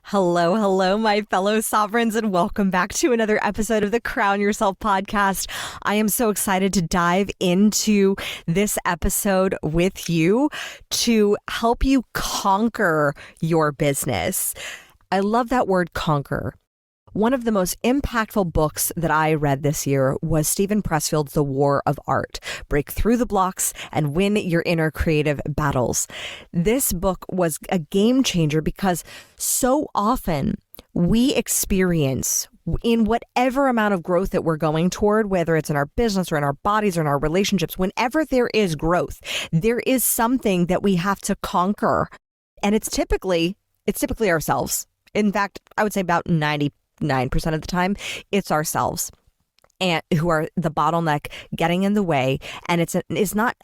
Hello, hello, my fellow sovereigns, and welcome back to another episode of the Crown Yourself podcast. I am so excited to dive into this episode with you to help you conquer your business. I love that word conquer. One of the most impactful books that I read this year was Stephen Pressfield's The War of Art. Break through the blocks and win your inner creative battles. This book was a game changer because so often we experience in whatever amount of growth that we're going toward, whether it's in our business or in our bodies or in our relationships, whenever there is growth, there is something that we have to conquer. And it's typically ourselves. In fact, I would say about 99% of the time, it's ourselves and who are the bottleneck getting in the way. And it's not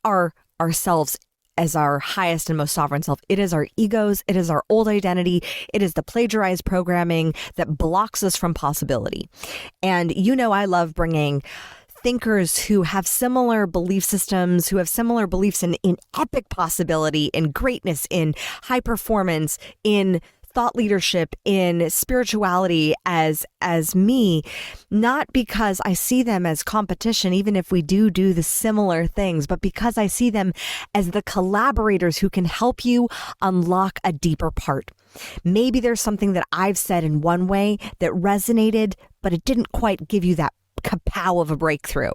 ourselves as our highest and most sovereign self. It is our egos. It is our old identity. It is the plagiarized programming that blocks us from possibility. And I love bringing thinkers who have similar belief systems, who have similar beliefs in epic possibility, in greatness, in high performance, in thought leadership, in spirituality as me, not because I see them as competition, even if we do the similar things, but because I see them as the collaborators who can help you unlock a deeper part. Maybe there's something that I've said in one way that resonated, but it didn't quite give you that kapow of a breakthrough.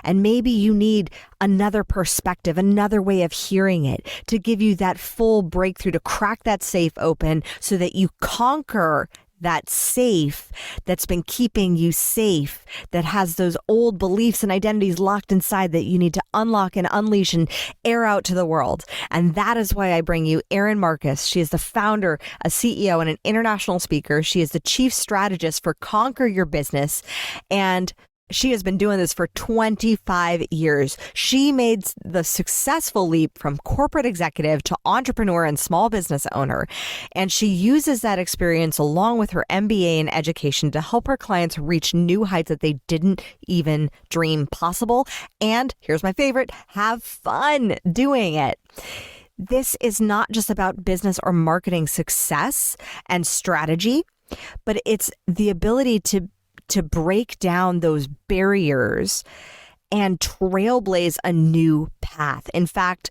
And maybe you need another perspective, another way of hearing it to give you that full breakthrough, to crack that safe open so that you conquer that safe that's been keeping you safe, that has those old beliefs and identities locked inside that you need to unlock and unleash and air out to the world. And that is why I bring you Erin Marcus. She is the founder, a CEO, and an international speaker. She is the chief strategist for Conquer Your Business. And she has been doing this for 25 years. She made the successful leap from corporate executive to entrepreneur and small business owner. And she uses that experience along with her MBA in education to help her clients reach new heights that they didn't even dream possible. And here's my favorite, have fun doing it. This is not just about business or marketing success and strategy, but it's the ability to break down those barriers and trailblaze a new path. In fact,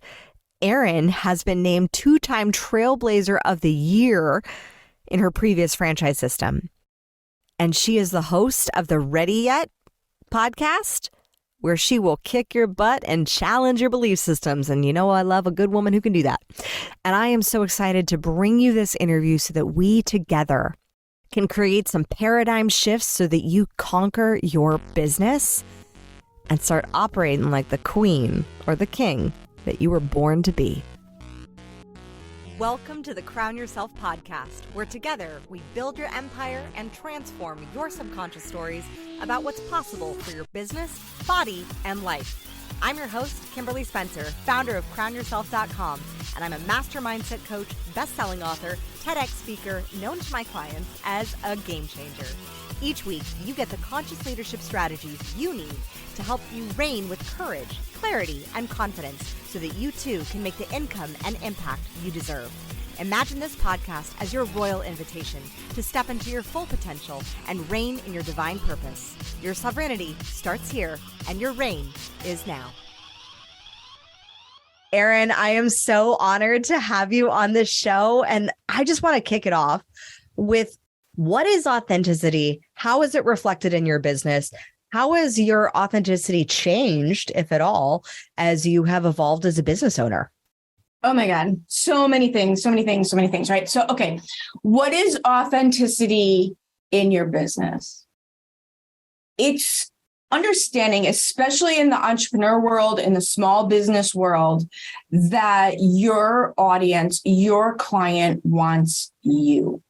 Erin has been named 2-time Trailblazer of the Year in her previous franchise system. And she is the host of the Ready Yet podcast, where she will kick your butt and challenge your belief systems. And I love a good woman who can do that. And I am so excited to bring you this interview so that we together can create some paradigm shifts so that you conquer your business and start operating like the queen or the king that you were born to be. Welcome to the Crown Yourself podcast, where together we build your empire and transform your subconscious stories about what's possible for your business, body, and life. I'm your host, Kimberly Spencer, founder of crownyourself.com, and I'm a master mindset coach, best-selling author, TEDx speaker, known to my clients as a game changer. Each week, you get the conscious leadership strategies you need to help you reign with courage, clarity, and confidence so that you too can make the income and impact you deserve. Imagine this podcast as your royal invitation to step into your full potential and reign in your divine purpose. Your sovereignty starts here, and your reign is now. Erin, I am so honored to have you on this show. And I just want to kick it off with, what is authenticity? How is it reflected in your business? How has your authenticity changed, if at all, as you have evolved as a business owner? Oh my God. So many things, right? So, okay. What is authenticity in your business? It's understanding, especially in the entrepreneur world, in the small business world, that your audience, your client wants you.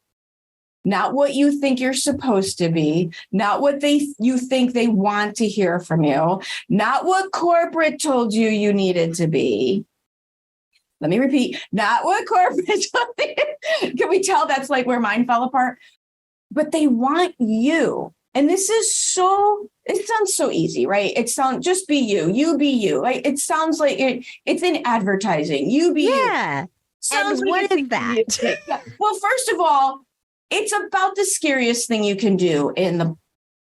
Not what you think you're supposed to be, not what you think they want to hear from you, not what corporate told you you needed to be. Let me repeat, not what corporate told you. Can we tell that's like where mine fell apart? But they want you. And this is it sounds so easy, right? It sounds, just be you be you. Like, it sounds like it's in advertising. You be you. Yeah. And what is that? Well, first of all, it's about the scariest thing you can do in the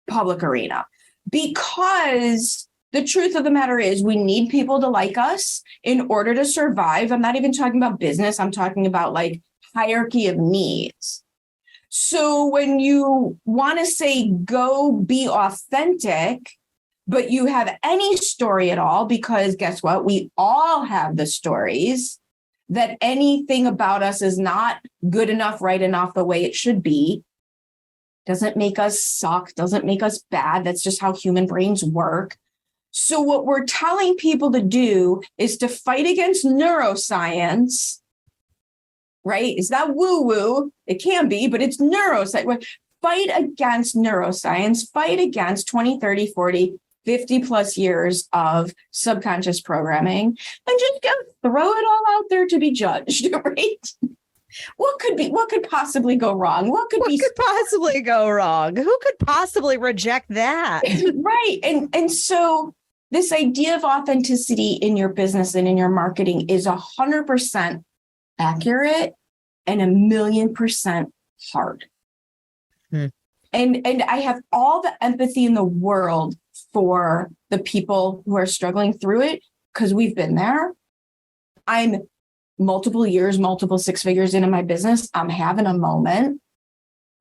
public arena, because the truth of the matter is we need people to like us in order to survive. I'm not even talking about business. I'm talking about like hierarchy of needs. So when you want to say, go be authentic, but you have any story at all, because guess what? We all have the stories that anything about us is not good enough, right enough, the way it should be. Doesn't make us suck, doesn't make us bad. That's just how human brains work. So what we're telling people to do is to fight against neuroscience, right? It's not woo-woo. It can be, but it's neuroscience. Fight against neuroscience, fight against 20, 30, 40, 50 plus years of subconscious programming, and just go throw it all out there to be judged, right? What could possibly go wrong? What could possibly go wrong? Who could possibly reject that? Right. And so this idea of authenticity in your business and in your marketing is 100% accurate and 1,000,000% hard. And I have all the empathy in the world for the people who are struggling through it, because we've been there. I'm multiple years, multiple six figures into my business. I'm having a moment.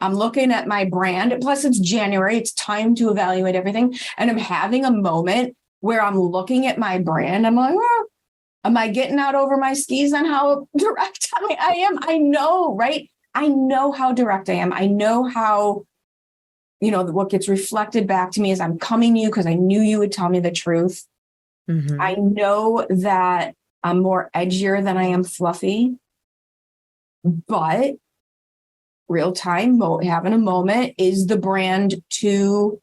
I'm looking at my brand. Plus, it's January. It's time to evaluate everything. And I'm having a moment where I'm looking at my brand. I'm like, oh, am I getting out over my skis on how direct I am? I know, right? I know how direct I am. I know how, what gets reflected back to me is I'm coming to you because I knew you would tell me the truth. Mm-hmm. I know that I'm more edgier than I am fluffy, but real time, having a moment, is the brand too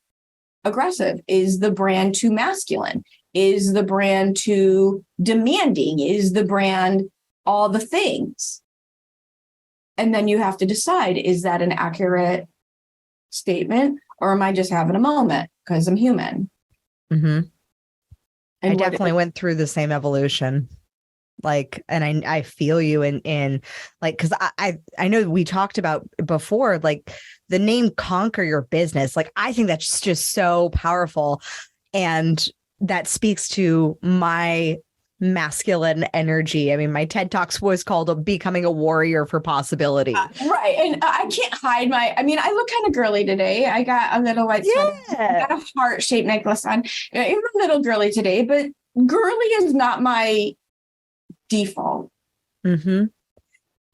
aggressive? Is the brand too masculine? Is the brand too demanding? Is the brand all the things? And then you have to decide, is that an accurate statement, or am I just having a moment because I'm human? Mm-hmm. And I definitely went through the same evolution. And I feel you in because I know we talked about before, like the name Conquer Your Business. Like, I think that's just so powerful. And that speaks to my masculine energy. I mean, my TED Talks was called Becoming a Warrior for Possibility. Right. And I can't hide I look kind of girly today. I got a little white sweater. I got a heart-shaped necklace on. I'm a little girly today, but girly is not my default. Mm-hmm.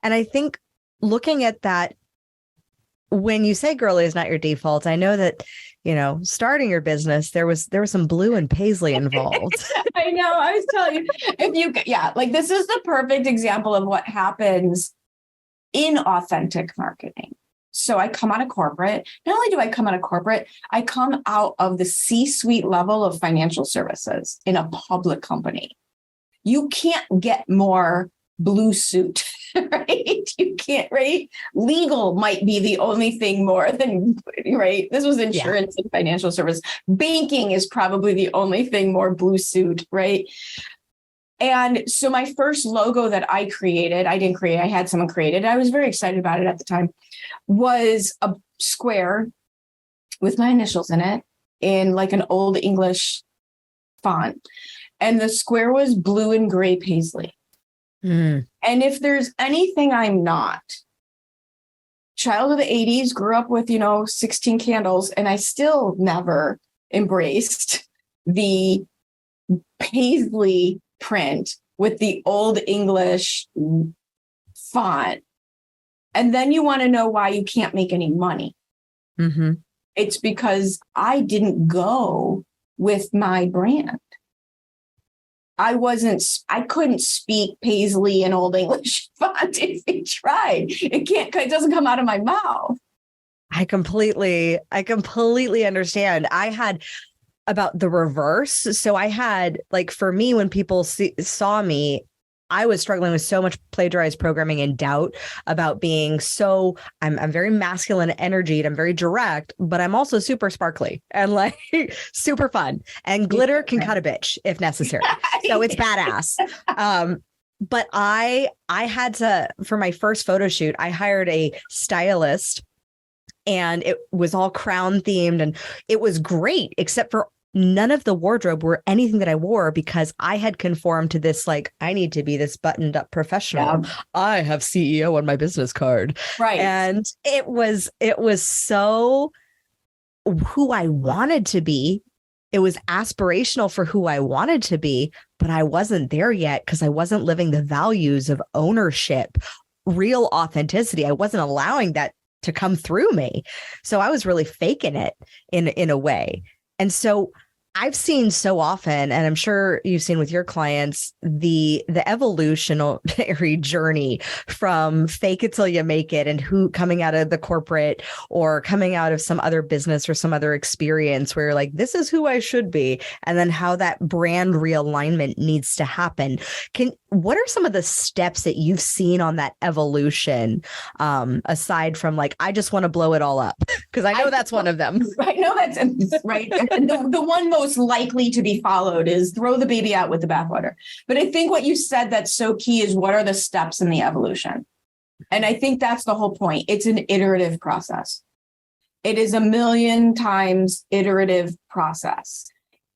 And I think looking at that, when you say girly is not your default, I know that, starting your business, there was some blue and paisley involved. I know. I was telling you, this is the perfect example of what happens in authentic marketing. So I come out of corporate. Not only do I come out of corporate, I come out of the C-suite level of financial services in a public company. You can't get more blue suit, right? You can't, right? Legal might be the only thing more than, right? This was insurance and financial service. Banking is probably the only thing more blue suit, right? And so my first logo that I created, I didn't create, I had someone create it. I was very excited about it at the time, was a square with my initials in it in like an old English font. And the square was blue and gray paisley. Mm. And if there's anything I'm not, child of the 80s, grew up with, 16 candles, and I still never embraced the paisley print with the old English font. And then you want to know why you can't make any money. Mm-hmm. It's because I didn't go with my brand. I couldn't speak paisley in old English font if I tried. It doesn't come out of my mouth. I completely understand. I had about the reverse. So I had, for me, when people saw me, I was struggling with so much plagiarized programming and doubt about being I'm very masculine energied. I'm very direct, but I'm also super sparkly and super fun, and glitter can cut a bitch if necessary. So it's badass. But I had to, for my first photo shoot, I hired a stylist and it was all crown themed, and it was great, except for none of the wardrobe were anything that I wore, because I had conformed to this, like, I need to be this buttoned up professional. Yeah. I have CEO on my business card. Right. And it was so who I wanted to be. It was aspirational for who I wanted to be, but I wasn't there yet because I wasn't living the values of ownership, real authenticity. I wasn't allowing that to come through me. So I was really faking it in a way. And so I've seen so often, and I'm sure you've seen with your clients, the evolutionary journey from fake it till you make it, and who coming out of the corporate or coming out of some other business or some other experience where you're like, this is who I should be. And then how that brand realignment needs to happen. What are some of the steps that you've seen on that evolution? Aside from like, I just want to blow it all up, because I know that's one of them. I know that's right. And the one most likely to be followed is throw the baby out with the bathwater. But I think what you said that's so key is, what are the steps in the evolution? And I think that's the whole point. It's an iterative process. It is a million times iterative process.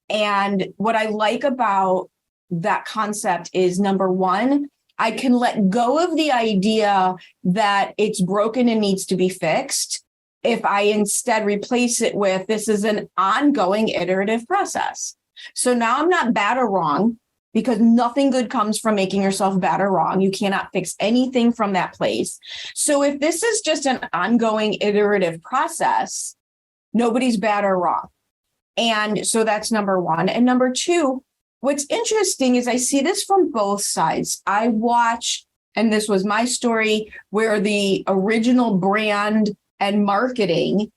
And what I like about that concept is, number one, I can let go of the idea that it's broken and needs to be fixed if I instead replace it with, this is an ongoing iterative process. So now I'm not bad or wrong, because nothing good comes from making yourself bad or wrong. You cannot fix anything from that place. So if this is just an ongoing iterative process, nobody's bad or wrong. And so that's number one. And number two, what's interesting is I see this from both sides. I watch, and this was my story, where the original brand and marketing,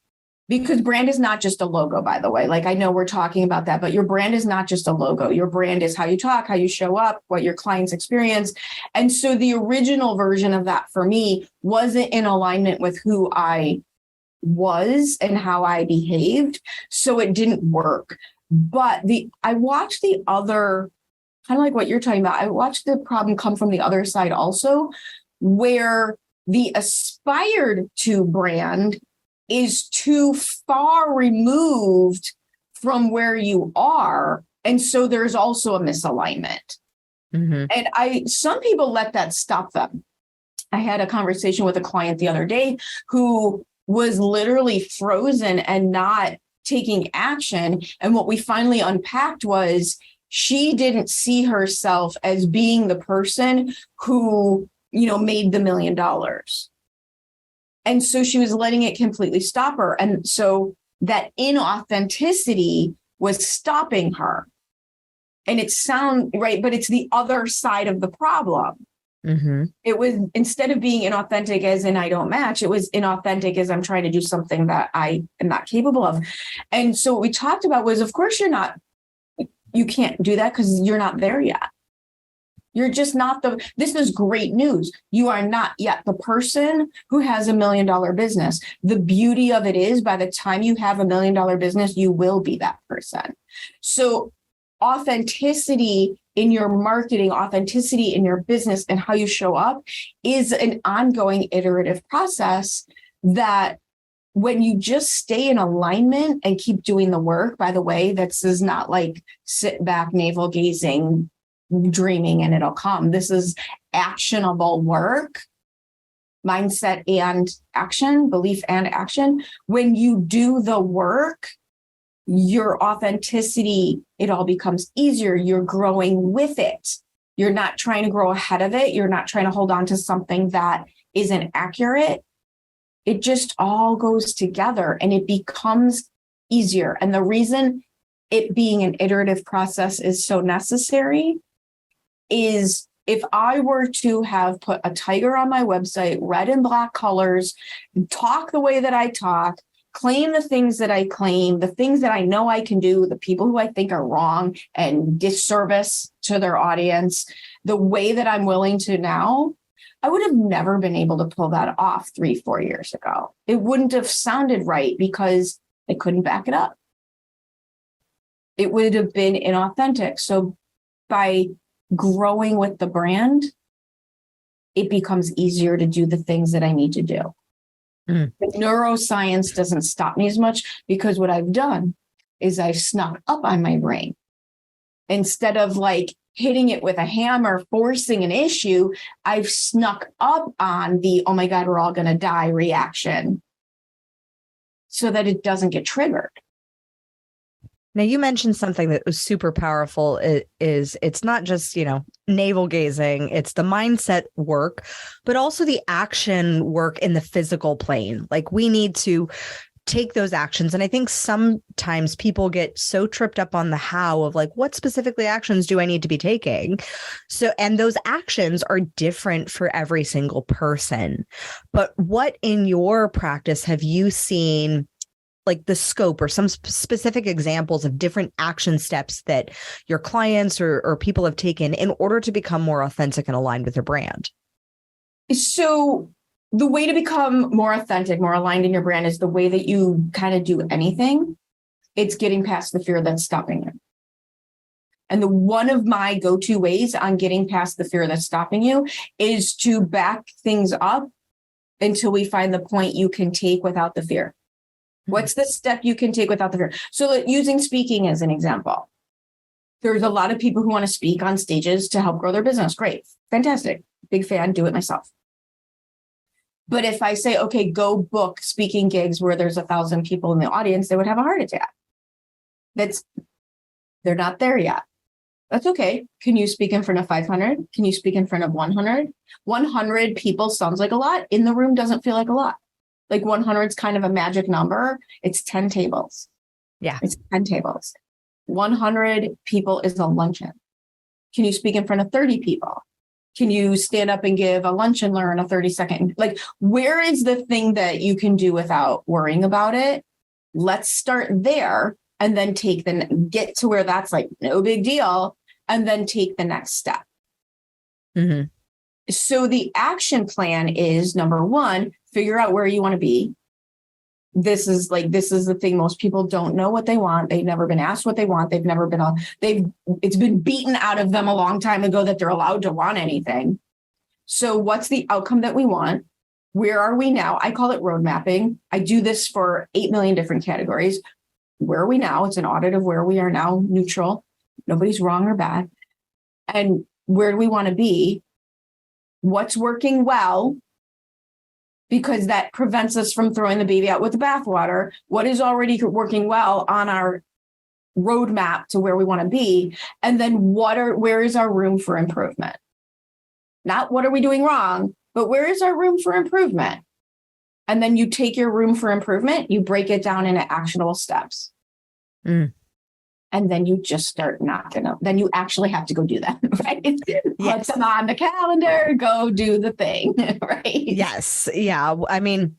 because brand is not just a logo, by the way. Like, I know we're talking about that, but your brand is not just a logo. Your brand is how you talk, how you show up, what your clients experience. And so the original version of that for me wasn't in alignment with who I was and how I behaved. So it didn't work. But I watched the other, kind of like what you're talking about, I watched the problem come from the other side also, where the aspired to brand is too far removed from where you are. And so there's also a misalignment. Mm-hmm. And some people let that stop them. I had a conversation with a client the other day who was literally frozen and not taking action. And what we finally unpacked was, she didn't see herself as being the person who, made the $1 million. And so she was letting it completely stop her. And so that inauthenticity was stopping her. And it sounds right, but it's the other side of the problem. Mm-hmm. It was, instead of being inauthentic as in I don't match, it was inauthentic as I'm trying to do something that I am not capable of. And so what we talked about was, of course, you can't do that because you're not there yet. You're just not this is great news. You are not yet the person who has $1 million business. The beauty of it is, by the time you have $1 million business, you will be that person. So authenticity in your marketing, authenticity in your business and how you show up is an ongoing iterative process that, when you just stay in alignment and keep doing the work, by the way, this is not like sit back, navel gazing, dreaming and it'll come. This is actionable work, mindset and action, belief and action. When you do the work, your authenticity, it all becomes easier. You're growing with it. You're not trying to grow ahead of it. You're not trying to hold on to something that isn't accurate. It just all goes together and it becomes easier. And the reason it being an iterative process is so necessary is, if I were to have put a tiger on my website, red and black colors, talk the way that I talk, claim the things that I claim, the things that I know I can do, the people who I think are wrong and disservice to their audience, the way that I'm willing to now, I would have never been able to pull that off 3-4 years ago. It wouldn't have sounded right because I couldn't back it up. It would have been inauthentic. So by growing with the brand, it becomes easier to do the things that I need to do. The neuroscience doesn't stop me as much because what I've done is I've snuck up on my brain. Instead of like hitting it with a hammer, forcing an issue, I've snuck up on the, oh my God, we're all going to die reaction so that it doesn't get triggered. Now, you mentioned something that was super powerful. It's not just, navel gazing, it's the mindset work, but also the action work in the physical plane. Like, we need to take those actions. And I think sometimes people get so tripped up on the how of like, what specifically actions do I need to be taking? So, and those actions are different for every single person. But what in your practice have you seen, like the scope or some specific examples of different action steps that your clients or people have taken in order to become more authentic and aligned with their brand? So the way to become more authentic, more aligned in your brand is the way that you kind of do anything. It's getting past the fear that's stopping you. And one of my go-to ways on getting past the fear that's stopping you is to back things up until we find the point you can take without the fear. What's the step you can take without the fear? So using speaking as an example, there's a lot of people who want to speak on stages to help grow their business. Great. Fantastic. Big fan. Do it myself. But if I say, okay, go book speaking gigs where there's 1,000 people in the audience, they would have a heart attack. They're not there yet. That's okay. Can you speak in front of 500? Can you speak in front of 100? 100 people sounds like a lot. In the room doesn't feel like a lot. Like 100 is kind of a magic number. It's 10 tables. Yeah. It's 10 tables. 100 people is a luncheon. Can you speak in front of 30 people? Can you stand up and give a lunch and learn a 30-second? Like, where is the thing that you can do without worrying about it? Let's start there and then get to where that's like no big deal and then take the next step. Mm-hmm. So the action plan is, number one, figure out where you want to be. This is the thing. Most people don't know what they want. They've never been asked what they want. It's been beaten out of them a long time ago that they're allowed to want anything. So what's the outcome that we want? Where are we now? I call it road mapping. I do this for 8 million different categories. Where are we now? It's an audit of where we are now, neutral. Nobody's wrong or bad. And where do we want to be? What's working well? Because that prevents us from throwing the baby out with the bathwater. What is already working well on our roadmap to where we want to be? And then where is our room for improvement? Not what are we doing wrong, but where is our room for improvement? And then you take your room for improvement, you break it down into actionable steps. And then you just start knocking up. Then you actually have to go do that, right? Yes. Put them on the calendar, go do the thing, right? Yes. Yeah. I mean,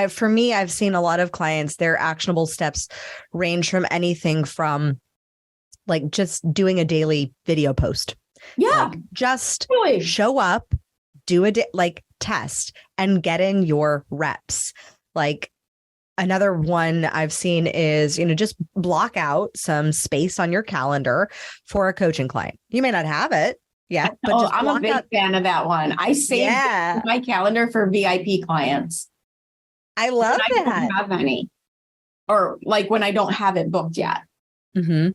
for me, I've seen a lot of clients, their actionable steps range from anything from like just doing a daily video post. Yeah. Like just show up, do test and get in your reps. Like, another one I've seen is, just block out some space on your calendar for a coaching client. You may not have it yet, but just I'm a big fan of that one. I save my calendar for VIP clients. I love that. I don't have any, or like when I don't have it booked yet. Mm-hmm.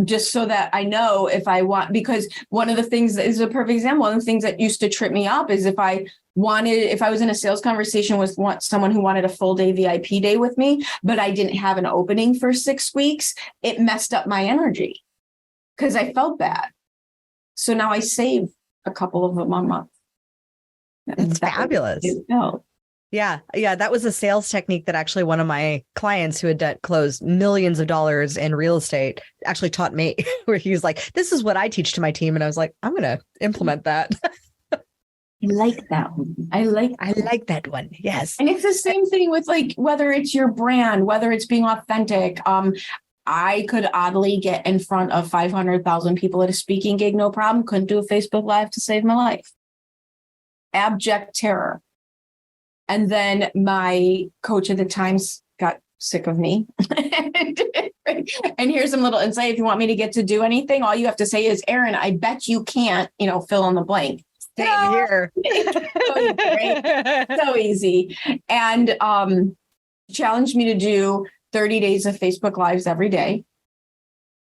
Just so that I know if I want, because one of the things that is a perfect example, one of the things that used to trip me up is if I was in a sales conversation with someone who wanted a full day VIP day with me, but I didn't have an opening for 6 weeks, it messed up my energy because I felt bad. So now I save a couple of them a month. That's fabulous. Yeah. That was a sales technique that actually one of my clients who had closed millions of dollars in real estate actually taught me, where he was like, this is what I teach to my team. And I was like, I'm going to implement that. I like that one. I like that one. Yes. And it's the same thing with like, whether it's your brand, whether it's being authentic. I could oddly get in front of 500,000 people at a speaking gig, no problem. Couldn't do a Facebook Live to save my life. Abject terror. And then my coach at the time got sick of me. And here's some little insight. If you want me to get to do anything, all you have to say is, Erin, I bet you can't, fill in the blank. Same here. So great. So easy. And challenged me to do 30 days of Facebook Lives every day,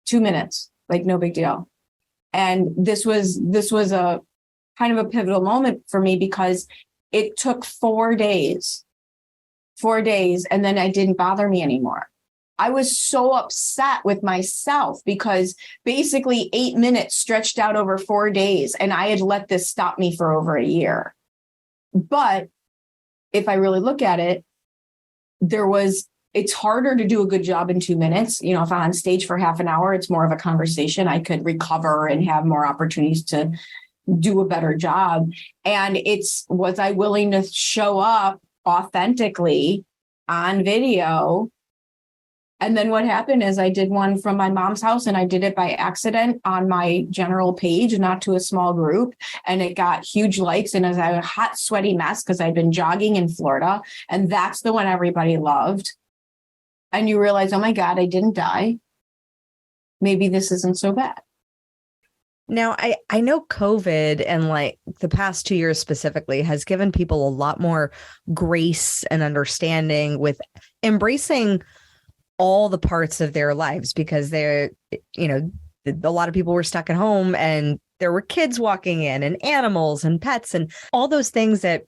2 minutes, like no big deal. And this was a kind of a pivotal moment for me because it took 4 days, and then it didn't bother me anymore. I was so upset with myself because basically 8 minutes stretched out over 4 days, and I had let this stop me for over a year. But if I really look at it, it's harder to do a good job in 2 minutes. You know, if I'm on stage for half an hour, it's more of a conversation. I could recover and have more opportunities to do a better job. And was I willing to show up authentically on video? And then what happened is I did one from my mom's house, and I did it by accident on my general page, not to a small group. And it got huge likes. And as a hot, sweaty mess, because I'd been jogging in Florida, and that's the one everybody loved. And you realize, oh my God, I didn't die. Maybe this isn't so bad. Now, I know COVID and like the past 2 years specifically has given people a lot more grace and understanding with embracing all the parts of their lives, because a lot of people were stuck at home and there were kids walking in and animals and pets and all those things that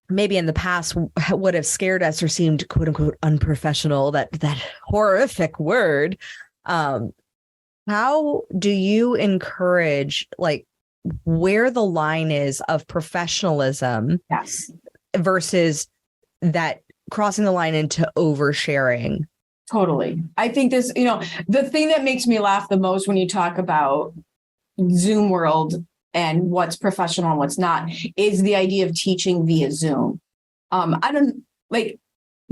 maybe in the past would have scared us or seemed quote unquote unprofessional, that horrific word. How do you encourage like where the line is of professionalism Yes. versus that crossing the line into oversharing? Totally. I think the thing that makes me laugh the most when you talk about Zoom world and what's professional and what's not is the idea of teaching via Zoom.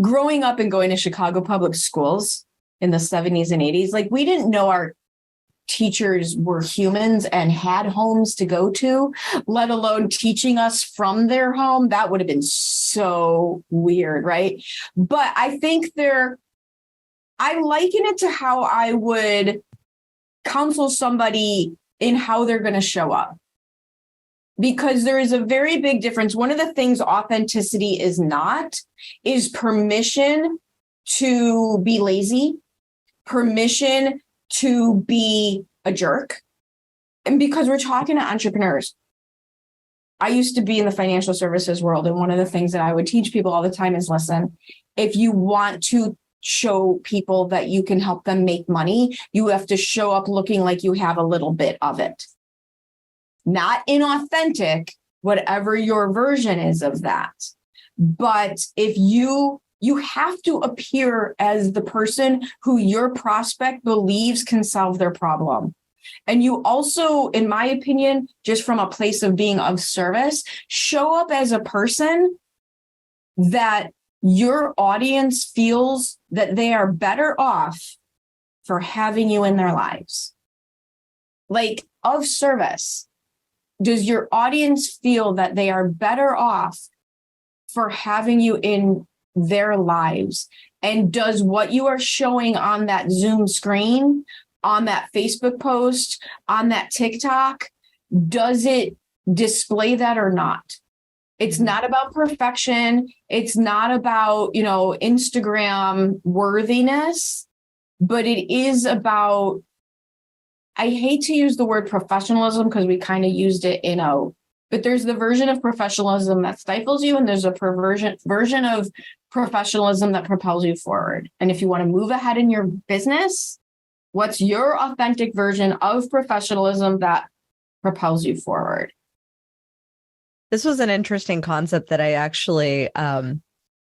Growing up and going to Chicago public schools in the 70s and 80s, like we didn't know our teachers were humans and had homes to go to, let alone teaching us from their home. That would have been so weird, right? But I think I liken it to how I would counsel somebody in how they're going to show up. Because there is a very big difference. One of the things authenticity is not is permission to be lazy, permission to be a jerk. And because we're talking to entrepreneurs, I used to be in the financial services world. And one of the things that I would teach people all the time is, listen, if you want to show people that you can help them make money, you have to show up looking like you have a little bit of it. Not inauthentic, whatever your version is of that. But if you have to appear as the person who your prospect believes can solve their problem. And you also, in my opinion, just from a place of being of service, show up as a person that your audience feels that they are better off for having you in their lives. Like, of service. Does your audience feel that they are better off for having you in their lives? And does what you are showing on that Zoom screen, on that Facebook post, on that TikTok, does it display that or not? It's not about perfection. It's not about, Instagram worthiness, but it is about, I hate to use the word professionalism because we kind of used it but there's the version of professionalism that stifles you, and there's a version of professionalism that propels you forward. And if you want to move ahead in your business, what's your authentic version of professionalism that propels you forward? This was an interesting concept that I actually, and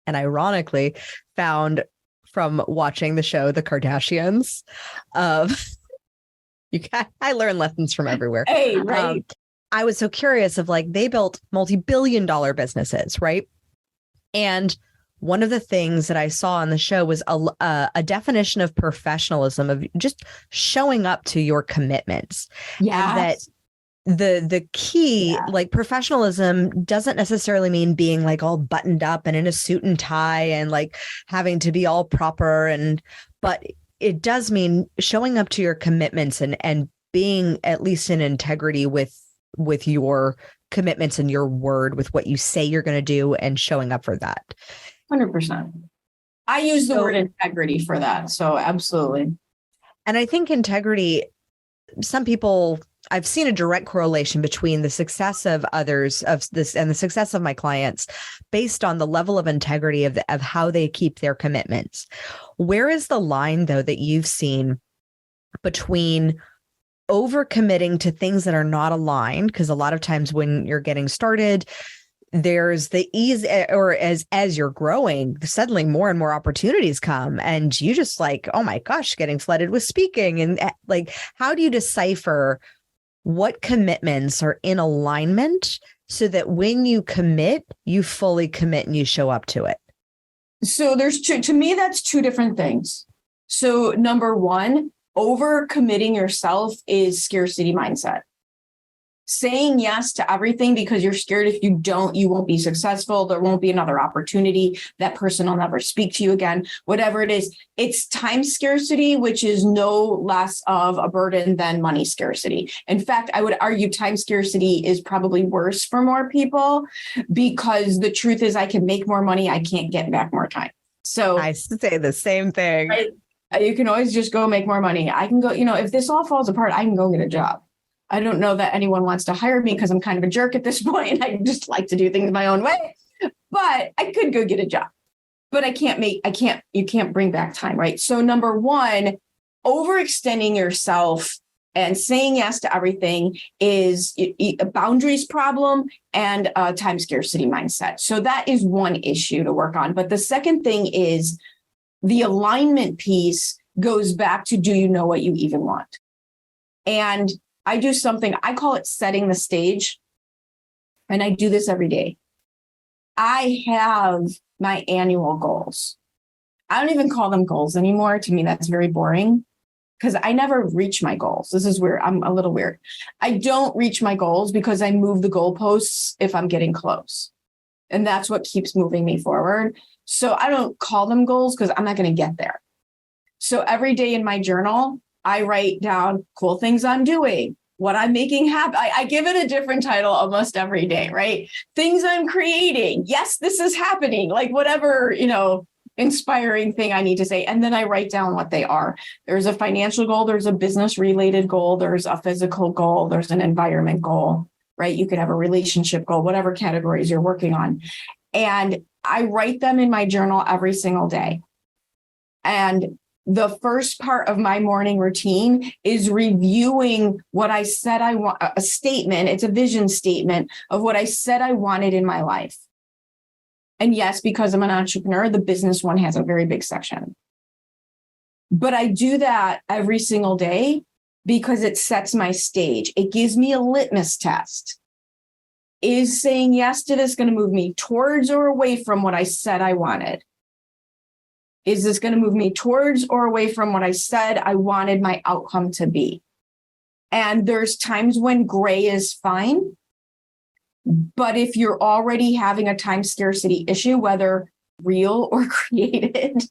ironically, found from watching the show The Kardashians. I learn lessons from everywhere. Hey, right. I was so curious of they built multi-billion-dollar businesses, right? And one of the things that I saw on the show was a definition of professionalism, of just showing up to your commitments. Yeah. And that the key, professionalism doesn't necessarily mean being all buttoned up and in a suit and tie and having to be all proper, but it does mean showing up to your commitments and being at least in integrity with your commitments and your word with what you say you're going to do and showing up for that. 100%. I use the word integrity for that. So absolutely. And I think integrity, some people, I've seen a direct correlation between the success of others of this and the success of my clients based on the level of integrity of how they keep their commitments. Where is the line, though, that you've seen between overcommitting to things that are not aligned? Because a lot of times when you're getting started, there's the ease, or as you're growing, suddenly more and more opportunities come and you just like, oh my gosh, getting flooded with speaking. And like, how do you decipher what commitments are in alignment so that when you commit, you fully commit and you show up to it? So there's to me, that's two different things. So number one, over committing yourself is scarcity mindset. Saying yes to everything because you're scared if you don't, you won't be successful. There won't be another opportunity. That person will never speak to you again. Whatever it is, it's time scarcity, which is no less of a burden than money scarcity. In fact, I would argue time scarcity is probably worse for more people because the truth is I can make more money. I can't get back more time. So I say the same thing. Right? You can always just go make more money. I can go, if this all falls apart, I can go get a job. I don't know that anyone wants to hire me because I'm kind of a jerk at this point. I just like to do things my own way, but I could go get a job, but you can't bring back time, right? So number one, overextending yourself and saying yes to everything is a boundaries problem and a time scarcity mindset. So that is one issue to work on. But the second thing is the alignment piece goes back to, do you know what you even want? And I do something, I call it setting the stage. And I do this every day. I have my annual goals. I don't even call them goals anymore. To me, that's very boring because I never reach my goals. This is where I'm a little weird. I don't reach my goals because I move the goalposts if I'm getting close. And that's what keeps moving me forward. So I don't call them goals because I'm not going to get there. So every day in my journal, I write down cool things I'm doing, what I'm making happen. I give it a different title almost every day, right? Things I'm creating. Yes, this is happening. Like whatever, inspiring thing I need to say. And then I write down what they are. There's a financial goal. There's a business related goal. There's a physical goal. There's an environment goal, right? You could have a relationship goal, whatever categories you're working on. And I write them in my journal every single day. And the first part of my morning routine is reviewing what I said I want, a statement. It's a vision statement of what I said I wanted in my life. And yes, because I'm an entrepreneur, the business one has a very big section. But I do that every single day because it sets my stage. It gives me a litmus test. Is saying yes to this going to move me towards or away from what I said I wanted? Is this going to move me towards or away from what I said I wanted my outcome to be? And there's times when gray is fine. But if you're already having a time scarcity issue, whether real or created,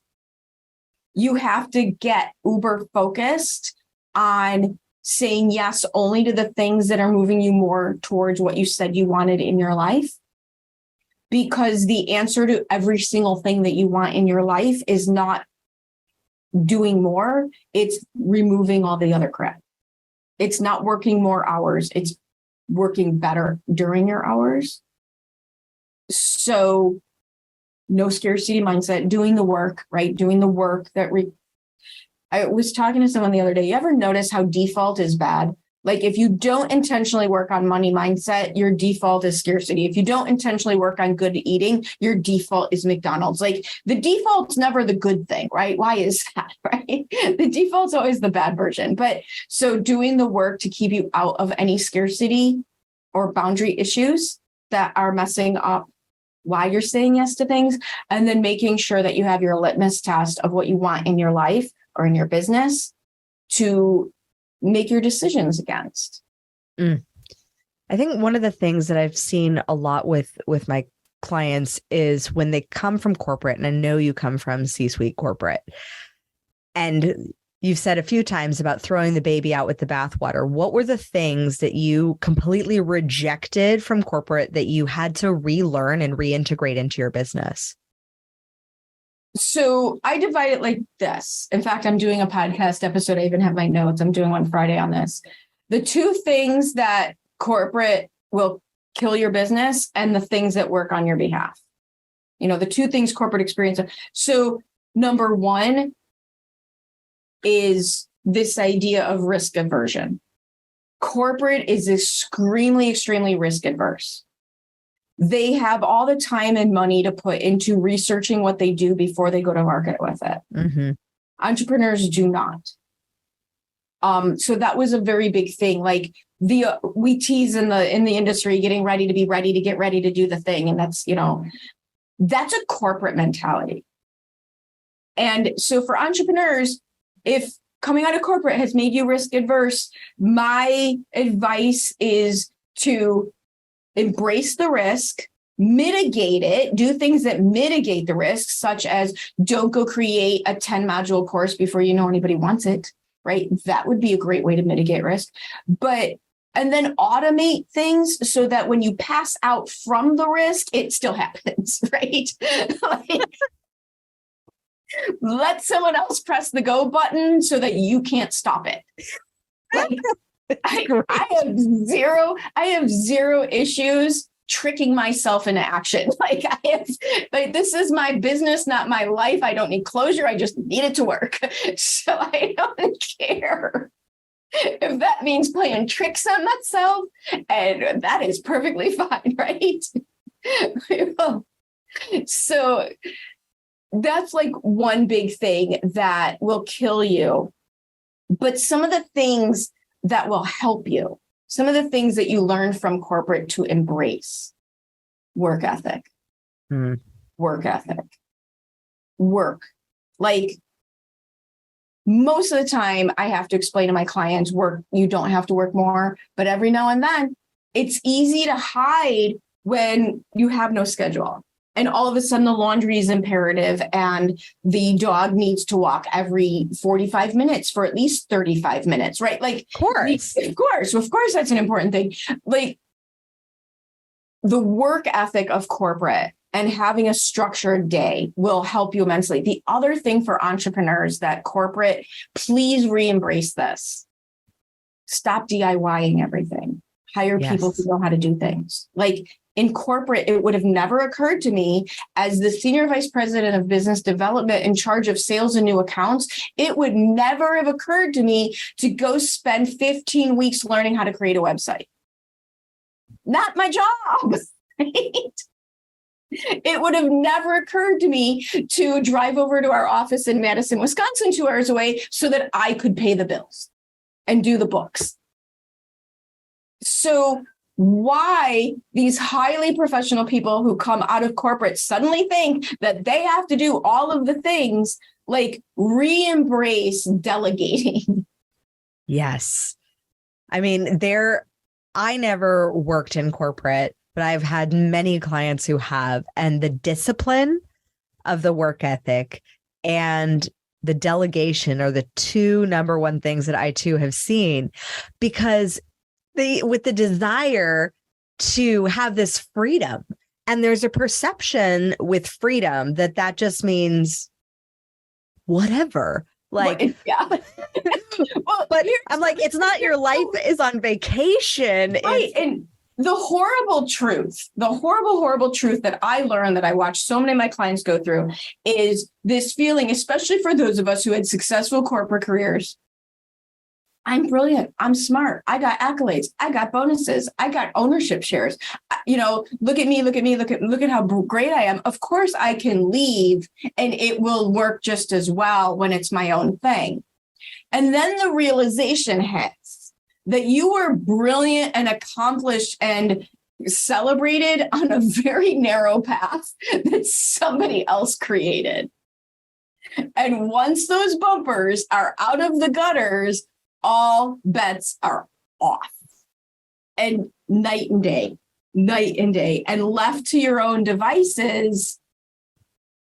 you have to get uber focused on saying yes only to the things that are moving you more towards what you said you wanted in your life. Because the answer to every single thing that you want in your life is not doing more. It's removing all the other crap. It's not working more hours. It's working better during your hours. So no scarcity mindset, doing the work, right? Doing the work I was talking to someone the other day. You ever notice how default is bad? Like if you don't intentionally work on money mindset, your default is scarcity. If you don't intentionally work on good eating, your default is McDonald's. Like the default's never the good thing, right? Why is that, right? The default's always the bad version. But so doing the work to keep you out of any scarcity or boundary issues that are messing up why you're saying yes to things, and then making sure that you have your litmus test of what you want in your life or in your business to make your decisions against. I think one of the things that I've seen a lot with my clients is when they come from corporate, and I know you come from C-suite corporate, and You've said a few times about throwing the baby out with the bathwater. What were the things that you completely rejected from corporate that you had to relearn and reintegrate into your business? So I divide it like this. In fact, I'm doing a podcast episode. I even have my notes. I'm doing one Friday on this. The two things that corporate will kill your business and the things that work on your behalf. The two things corporate experience. So number one is this idea of risk aversion. Corporate is extremely, extremely risk adverse. They have all the time and money to put into researching what they do before they go to market with it. Mm-hmm. Entrepreneurs do not. So that was a very big thing. Like we tease in the industry, getting ready to be ready to get ready to do the thing. And that's a corporate mentality. And so for entrepreneurs, if coming out of corporate has made you risk adverse, my advice is to embrace the risk, mitigate it, do things that mitigate the risk, such as don't go create a 10 module course before you know anybody wants it, right? That would be a great way to mitigate risk. And then automate things so that when you pass out from the risk, it still happens, right? Let someone else press the go button so that you can't stop it. I have zero issues tricking myself into action. This is my business, not my life. I don't need closure. I just need it to work. So I don't care if that means playing tricks on myself, and that is perfectly fine, right? So that's like one big thing that will kill you. But some of the things that will help you, some of the things that you learn from corporate to embrace: work ethic, work. Like most of the time I have to explain to my clients, you don't have to work more, but every now and then it's easy to hide when you have no schedule. And all of a sudden the laundry is imperative and the dog needs to walk every 45 minutes for at least 35 minutes, right? Like, of course, that's an important thing. Like the work ethic of corporate and having a structured day will help you immensely. The other thing for entrepreneurs that corporate, please re-embrace this. Stop DIYing everything. Hire people who know how to do things. Like in corporate, it would have never occurred to me as the senior vice president of business development in charge of sales and new accounts. It would never have occurred to me to go spend 15 weeks learning how to create a website. Not my job, right? It would have never occurred to me to drive over to our office in Madison, Wisconsin, 2 hours away so that I could pay the bills and do the books. So why these highly professional people who come out of corporate suddenly think that they have to do all of the things, like re-embrace delegating. Yes. I mean, I never worked in corporate, but I've had many clients who have, and the discipline of the work ethic and the delegation are the two number one things that I too have seen, because with the desire to have this freedom, and there's a perception with freedom that just means whatever. Like, yeah. But I'm like, it's not your life is on vacation. Right. And the horrible truth that I learned, that I watched so many of my clients go through, is this feeling, especially for those of us who had successful corporate careers. I'm brilliant. I'm smart. I got accolades. I got bonuses. I got ownership shares. Look at me, look at how great I am. Of course I can leave and it will work just as well when it's my own thing. And then the realization hits that you were brilliant and accomplished and celebrated on a very narrow path that somebody else created. And once those bumpers are out of the gutters, all bets are off. And night and day. And left to your own devices,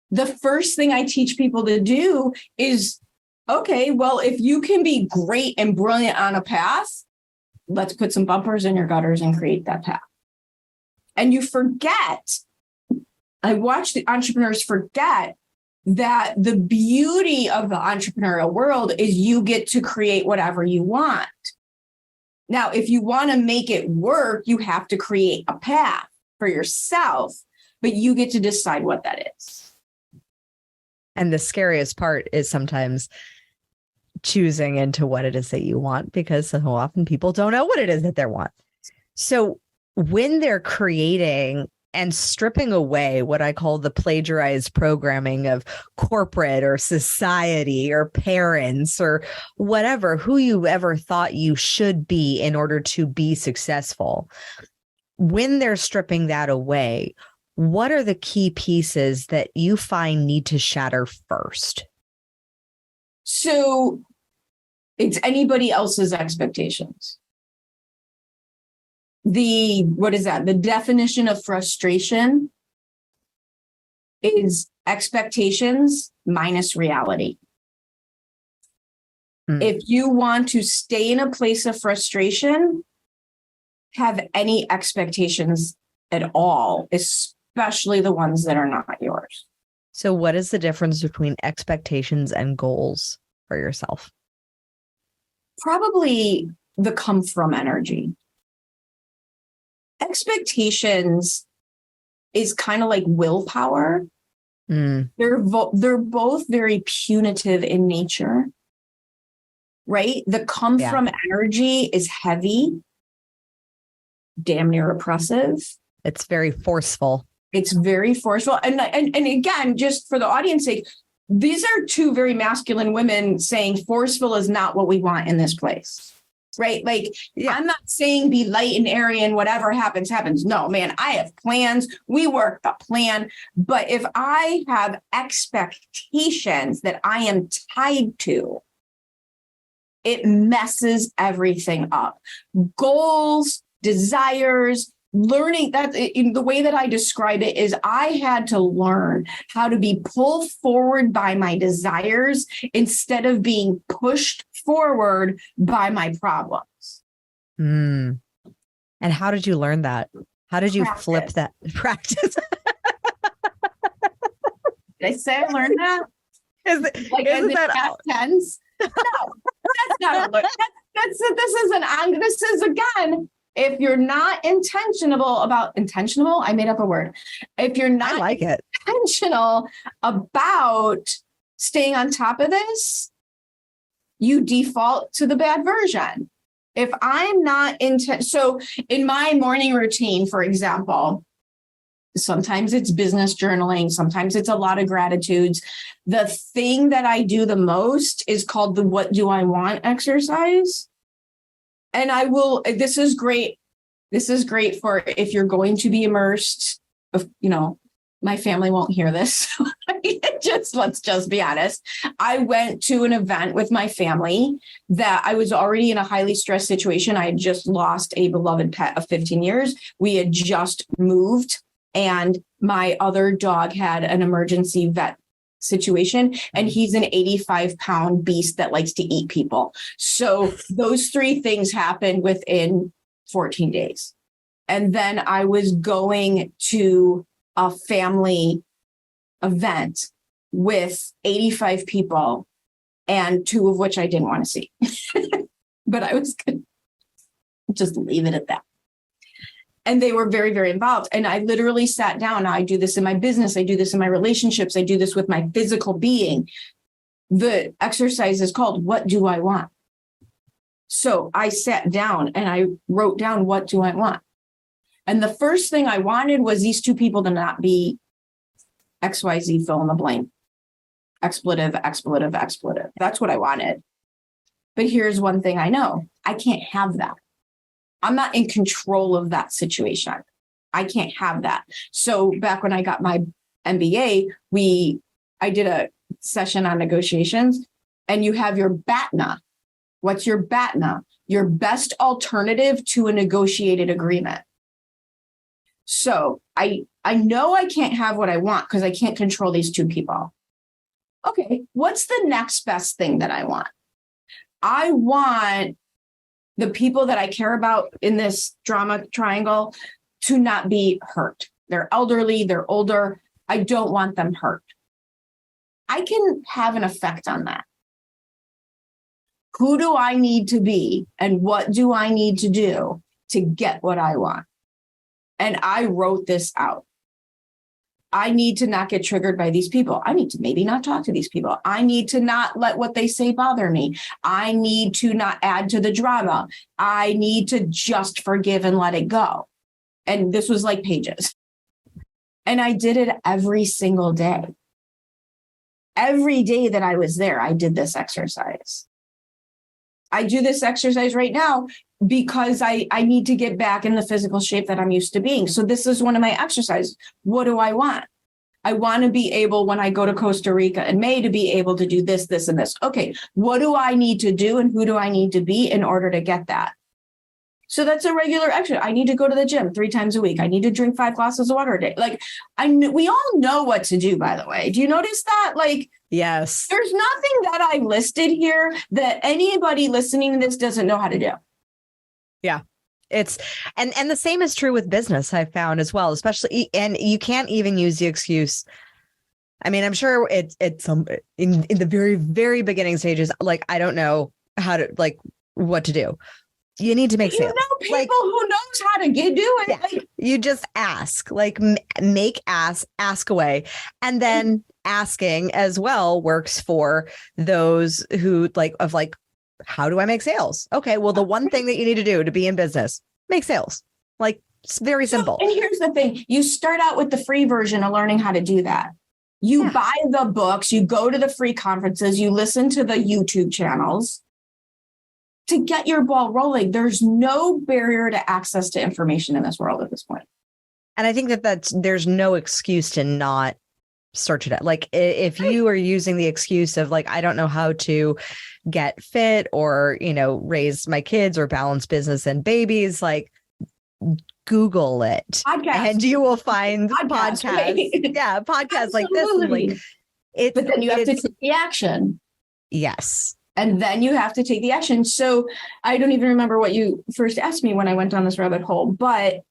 the first thing I teach people to do is okay, well, if you can be great and brilliant on a path, let's put some bumpers in your gutters and create that path. And you forget, I watch the entrepreneurs forget that the beauty of the entrepreneurial world is you get to create whatever you want. Now, if you want to make it work, you have to create a path for yourself, but you get to decide what that is. And the scariest part is sometimes choosing into what it is that you want, because so often people don't know what it is that they want. So when they're creating and stripping away what I call the plagiarized programming of corporate or society or parents or whatever, who you ever thought you should be in order to be successful, when they're stripping that away, what are the key pieces that you find need to shatter first? So it's anybody else's expectations. What is that? The definition of frustration is expectations minus reality. If you want to stay in a place of frustration, have any expectations at all, especially the ones that are not yours. So what is the difference between expectations and goals for yourself? Probably the come from energy. Expectations is kind of like willpower. They're both very punitive in nature, right? The come from energy is heavy, damn near oppressive. It's very forceful. It's very forceful. And again, just for the audience sake, these are two very masculine women saying forceful is not what we want in this place. Right? Like, I'm not saying be light and airy and whatever happens, happens. No, man, I have plans. We work the plan. But if I have expectations that I am tied to, it messes everything up. Goals, desires, learning, that in the way that I describe it is I had to learn how to be pulled forward by my desires instead of being pushed forward by my problems. And how did you learn that? How did you flip that practice? Did I say I learned that? Isn't that past tense? No, that's not a look. This is again, if you're not intentional, I made up a word. If you're not intentional about staying on top of this, you default to the bad version. If I'm not so in my morning routine, for example, sometimes it's business journaling, sometimes it's a lot of gratitudes. The thing that I do the most is called the what do I want exercise. And this is great. This is great for if you're going to be immersed, my family won't hear this. Let's just be honest. I went to an event with my family that I was already in a highly stressed situation. I had just lost a beloved pet of 15 years. We had just moved and my other dog had an emergency vet situation and he's an 85-pound beast that likes to eat people. So those three things happened within 14 days. And then I was going to a family event with 85 people and 2 of which I didn't want to see. But I was going to just leave it at that. And they were very, very involved. And I literally sat down. I do this in my business. I do this in my relationships. I do this with my physical being. The exercise is called, what do I want? So I sat down and I wrote down, what do I want? And the first thing I wanted was these 2 people to not be XYZ, fill in the blank. Expletive. That's what I wanted. But here's one thing I know. I can't have that. I'm not in control of that situation. I can't have that. So back when I got my MBA, I did a session on negotiations and you have your BATNA. What's your BATNA? Your best alternative to a negotiated agreement. So I know I can't have what I want because I can't control these 2 people. okay, what's the next best thing that I want? I want the people that I care about in this drama triangle to not be hurt. They're elderly, they're older. I don't want them hurt. I can have an effect on that. Who do I need to be and what do I need to do to get what I want? And I wrote this out. I need to not get triggered by these people. I need to maybe not talk to these people. I need to not let what they say bother me. I need to not add to the drama. I need to just forgive and let it go. And this was like pages. And I did it every single day. Every day that I was there, I did this exercise. I do this exercise right now because I need to get back in the physical shape that I'm used to being. So this is one of my exercises. What do I want? I want to be able, when I go to Costa Rica in May, to be able to do this, this, and this. Okay, what do I need to do and who do I need to be in order to get that? So that's a regular exercise. I need to go to the gym 3 times a week. I need to drink 5 glasses of water a day. Like we all know what to do, by the way. Do you notice that? Like, yes, there's nothing that I listed here that anybody listening to this doesn't know how to do. Yeah. It's and the same is true with business, I've found as well, especially, and you can't even use the excuse. I mean, I'm sure it's in the very, very beginning stages, like, I don't know how to, like, what to do. You need to make sales. You know people who knows how to do it. Yeah, like, you just ask, like, ask away. And then asking as well works for those who how do I make sales? Okay, well, the one thing that you need to do to be in business, make sales. Like, it's very simple. And here's the thing. You start out with the free version of learning how to do that. You buy the books, you go to the free conferences, you listen to the YouTube channels to get your ball rolling. There's no barrier to access to information in this world at this point. And I think there's no excuse to not search it out. Like, if you are using the excuse of, like, I don't know how to get fit or, raise my kids or balance business and babies, like, Google it. Podcast. And you will find podcasts. Right? Yeah, podcasts like this. And like, but then you have to take the action. Yes. And then you have to take the action. So I don't even remember what you first asked me when I went down this rabbit hole, but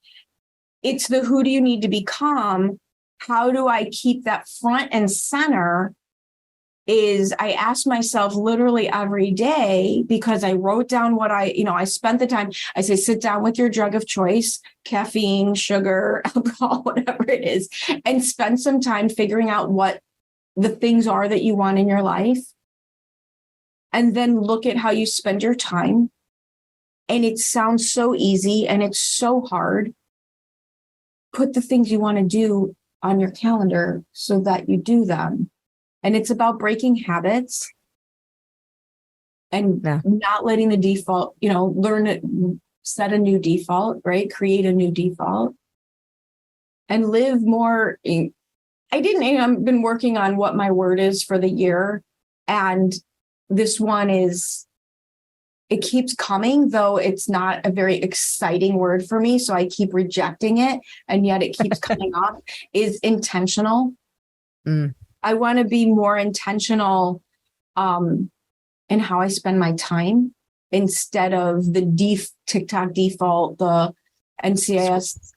it's the who do you need to become? How do I keep that front and center? Is I ask myself literally every day, because I wrote down what I spent the time. I say, sit down with your drug of choice, caffeine, sugar, alcohol, whatever it is, and spend some time figuring out what the things are that you want in your life. And then look at how you spend your time. And it sounds so easy and it's so hard. Put the things you want to do on your calendar so that you do them. And it's about breaking habits and not letting the default, learn it, set a new default, right? Create a new default and live more. I've been working on what my word is for the year. And this one it keeps coming, though it's not a very exciting word for me. So I keep rejecting it. And yet it keeps coming up, is intentional. I want to be more intentional in how I spend my time instead of the TikTok default, the NCIS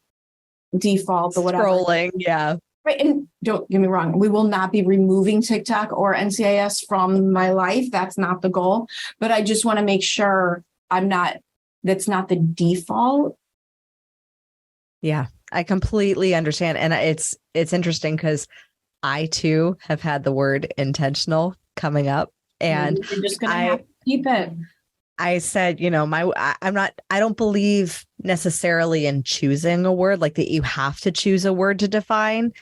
default, the whatever. Scrolling, yeah. Right. And don't get me wrong, we will not be removing TikTok or NCIS from my life. That's not the goal. But I just want to make sure that's not the default. Yeah, I completely understand. And it's interesting because I too have had the word intentional coming up. And you're just going to have to keep it. I said, I don't believe necessarily in choosing a word, like that you have to choose a word to define,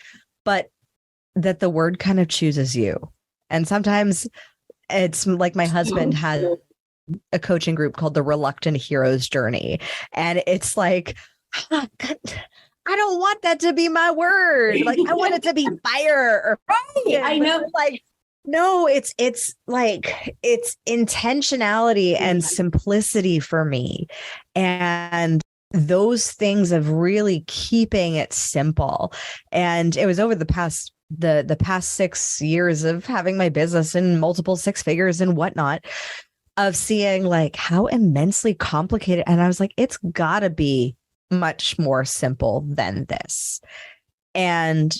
but that the word kind of chooses you. And sometimes it's like my husband had a coaching group called the Reluctant Hero's Journey. And it's like, I don't want that to be my word. Like, I want it to be fire. Right. I know. Like, no, it's like, it's intentionality and simplicity for me. And those things of really keeping it simple. And it was over the past the past 6 years of having my business in multiple six figures and whatnot, of seeing like how immensely complicated. And I was like, it's gotta be much more simple than this. And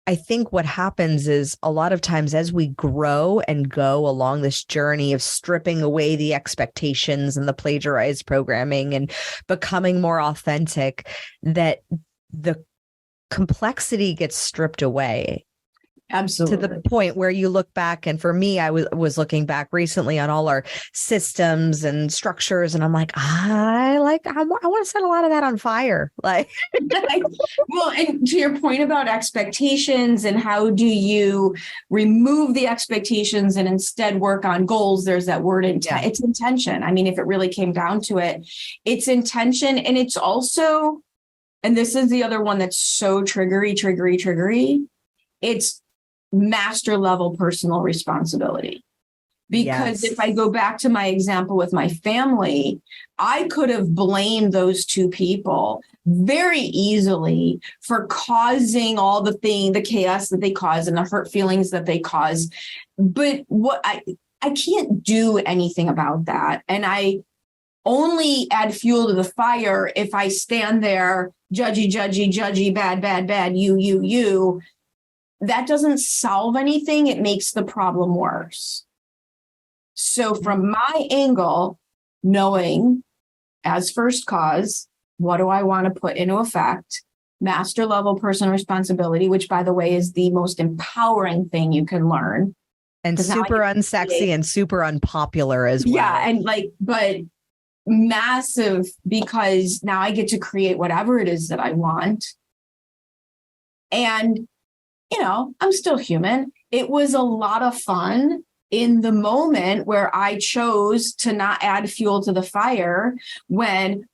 I think what happens is a lot of times as we grow and go along this journey of stripping away the expectations and the plagiarized programming and becoming more authentic, that the complexity gets stripped away. Absolutely. To the point where you look back, and for me, I was looking back recently on all our systems and structures, and I'm like, I want to set a lot of that on fire. Like, well, and to your point about expectations and how do you remove the expectations and instead work on goals? There's that word intent. Yeah. It's intention. I mean, if it really came down to it, it's intention, and it's also, and this is the other one that's so triggery. It's master level personal responsibility. Because if I go back to my example with my family, I could have blamed those two people very easily for causing all the chaos that they cause and the hurt feelings that they cause. But what I can't do anything about that. And I only add fuel to the fire if I stand there, judgy, bad, you. That doesn't solve anything. It makes the problem worse. So from my angle, knowing as first cause, what do I want to put into effect? Master level personal responsibility, which by the way, is the most empowering thing you can learn. And super unsexy and super unpopular as well. Yeah. And but massive, because now I get to create whatever it is that I want. And I'm still human. It was a lot of fun in the moment where I chose to not add fuel to the fire when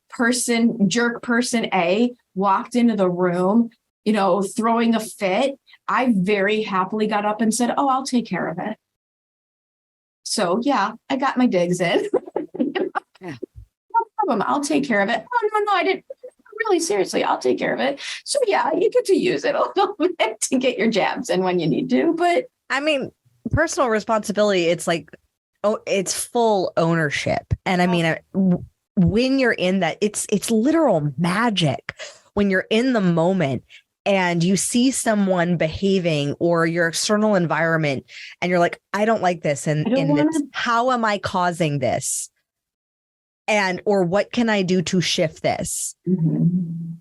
jerk person A walked into the room, throwing a fit. I very happily got up and said, "Oh, I'll take care of it." So yeah, I got my digs in. No problem. I'll take care of it. Oh, no, I didn't. Really, seriously, I'll take care of it. So yeah, you get to use it a little bit to get your jabs in when you need to. But I mean, personal responsibility, it's like, it's full ownership. And I mean, when you're in that, it's literal magic when you're in the moment and you see someone behaving or your external environment and you're like, I don't like this. And how am I causing this? Or what can I do to shift this? Mm-hmm.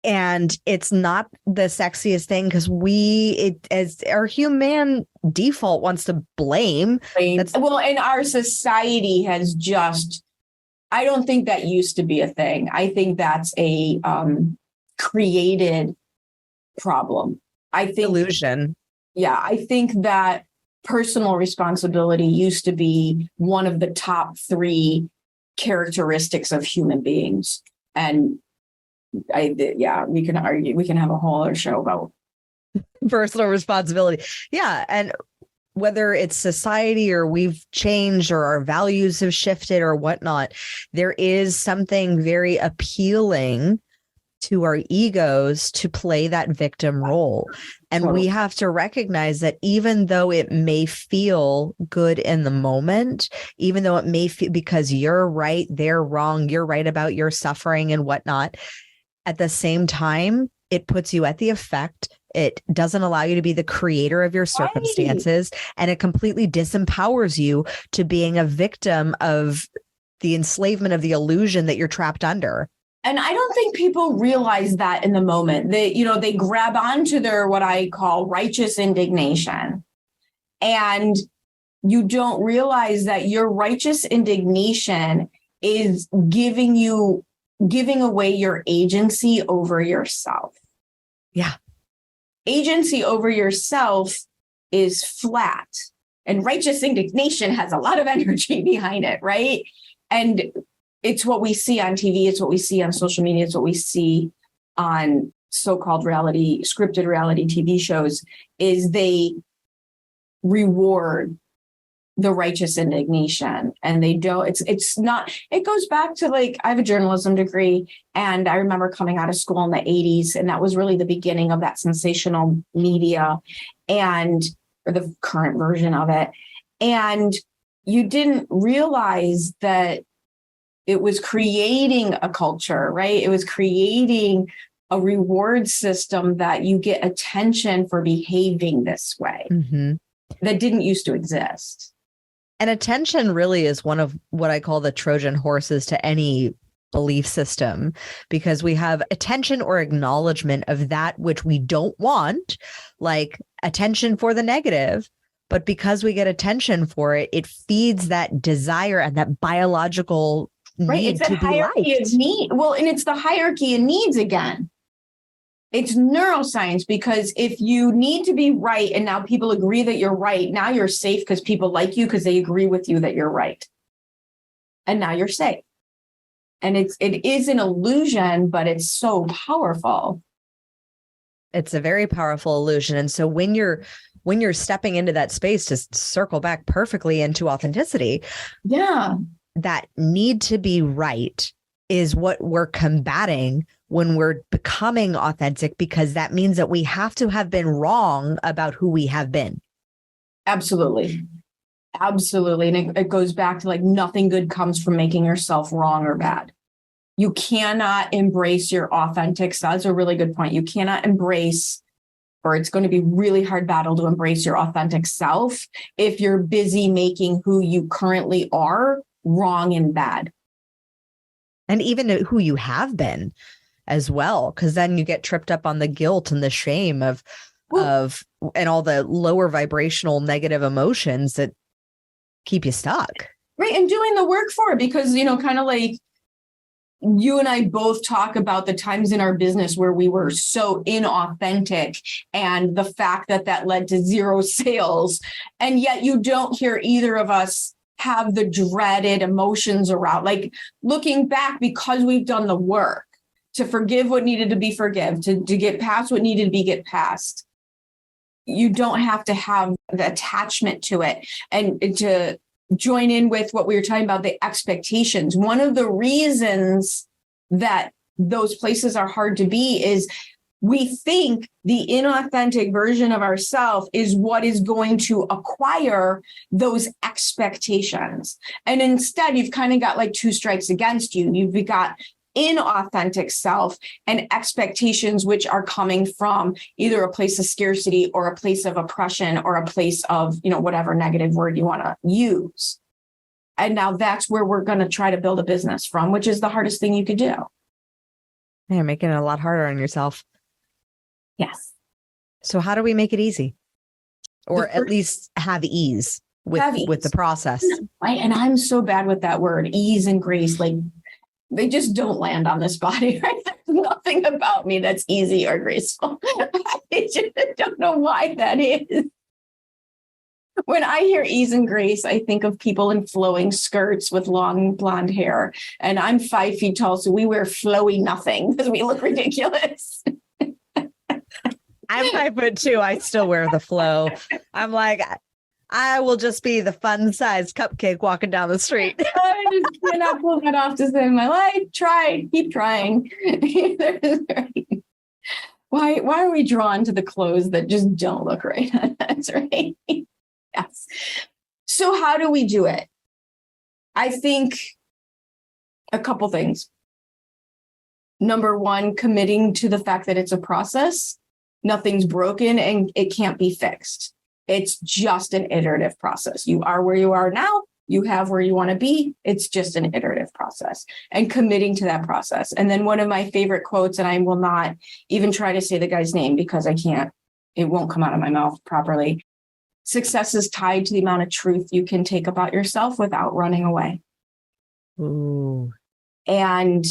And it's not the sexiest thing because as our human default wants to blame. And our society has I don't think that used to be a thing. I think that's a created problem. I think illusion. Yeah, I think that personal responsibility used to be one of the top 3 characteristics of human beings. And we can argue, we can have a whole other show about personal responsibility. Yeah. And whether it's society or we've changed or our values have shifted or whatnot, there is something very appealing to our egos to play that victim role. And we have to recognize that even though it may feel good in the moment, even though it may feel because you're right, they're wrong, you're right about your suffering and whatnot, at the same time, it puts you at the effect. It doesn't allow you to be the creator of your circumstances, and it completely disempowers you to being a victim of the enslavement of the illusion that you're trapped under. And I don't think people realize that in the moment. They grab onto their what I call righteous indignation. And you don't realize that your righteous indignation is giving away your agency over yourself. Yeah. Agency over yourself is flat. And righteous indignation has a lot of energy behind it, right? And it's what we see on TV. It's what we see on social media. It's what we see on so-called scripted reality TV shows, is they reward the righteous indignation. And they don't, it's not, it goes back to like, I have a journalism degree, and I remember coming out of school in the 80s, and that was really the beginning of that sensational media or the current version of it. And you didn't realize that it was creating a culture, right? It was creating a reward system that you get attention for behaving this way that didn't used to exist. And attention really is one of what I call the Trojan horses to any belief system, because we have attention or acknowledgement of that which we don't want, like attention for the negative. But because we get attention for it, it feeds that desire and that biological need to be liked. It's a hierarchy of need. Well, and it's the hierarchy of needs again. It's neuroscience, because if you need to be right and now people agree that you're right, now you're safe because people like you because they agree with you that you're right. And now you're safe. And it is an illusion, but it's so powerful. It's a very powerful illusion. And so when you're stepping into that space, to circle back perfectly into authenticity, that need to be right is what we're combating when we're becoming authentic, because that means that we have to have been wrong about who we have been. Absolutely. Absolutely. And it goes back to like, nothing good comes from making yourself wrong or bad. You cannot embrace your authentic self. That's a really good point. You cannot embrace, or it's going to be really hard battle to embrace your authentic self if you're busy making who you currently are wrong and bad. And even who you have been as well, because then you get tripped up on the guilt and the shame of and all the lower vibrational negative emotions that keep you stuck. Right. And doing the work for it, because, kind of like you and I both talk about the times in our business where we were so inauthentic, and the fact that led to zero sales. And yet you don't hear either of us have the dreaded emotions around, like looking back, because we've done the work to forgive what needed to be forgiven, to get past what needed to be get past. You don't have to have the attachment to it. And to join in with what we were talking about, the expectations. One of the reasons that those places are hard to be is we think the inauthentic version of ourselves is what is going to acquire those expectations. And instead, you've kind of got like two strikes against you. You've got inauthentic self and expectations, which are coming from either a place of scarcity or a place of oppression or a place of, whatever negative word you want to use. And now that's where we're going to try to build a business from, which is the hardest thing you could do. You're making it a lot harder on yourself. Yes. So how do we make it easy? Or at least have ease with the process? Right. And I'm so bad with that word, ease and grace. Like, they just don't land on this body, right? There's nothing about me that's easy or graceful. I just don't know why that is. When I hear ease and grace, I think of people in flowing skirts with long blonde hair. And I'm 5 feet tall, so we wear flowy nothing because we look ridiculous. I'm 5'2". I still wear the flow. I'm like, I will just be the fun-sized cupcake walking down the street. I just cannot pull that off to save my life. Keep trying. Why are we drawn to the clothes that just don't look right? That's right. Yes. So how do we do it? I think a couple things. Number one, committing to the fact that it's a process. Nothing's broken and it can't be fixed. It's just an iterative process. You are where you are now. You have where you want to be. It's just an iterative process, and committing to that process. And then one of my favorite quotes, and I will not even try to say the guy's name because I can't, it won't come out of my mouth properly. Success is tied to the amount of truth you can take about yourself without running away. Ooh. And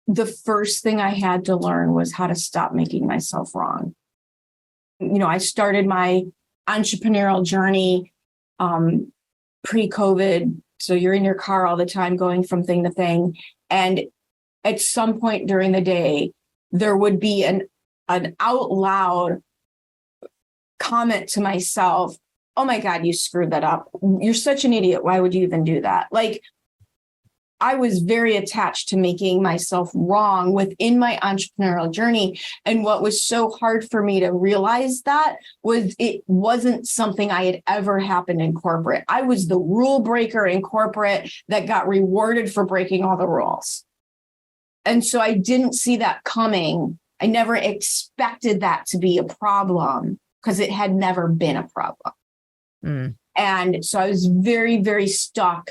the first thing I had to learn was how to stop making myself wrong. I started my entrepreneurial journey pre-COVID. So you're in your car all the time going from thing to thing. And at some point during the day, there would be an out loud comment to myself, oh my God, you screwed that up. You're such an idiot. Why would you even do that? Like, I was very attached to making myself wrong within my entrepreneurial journey. And what was so hard for me to realize that was it wasn't something I had ever happened in corporate. I was the rule breaker in corporate that got rewarded for breaking all the rules. And so I didn't see that coming. I never expected that to be a problem because it had never been a problem. And so I was very, very stuck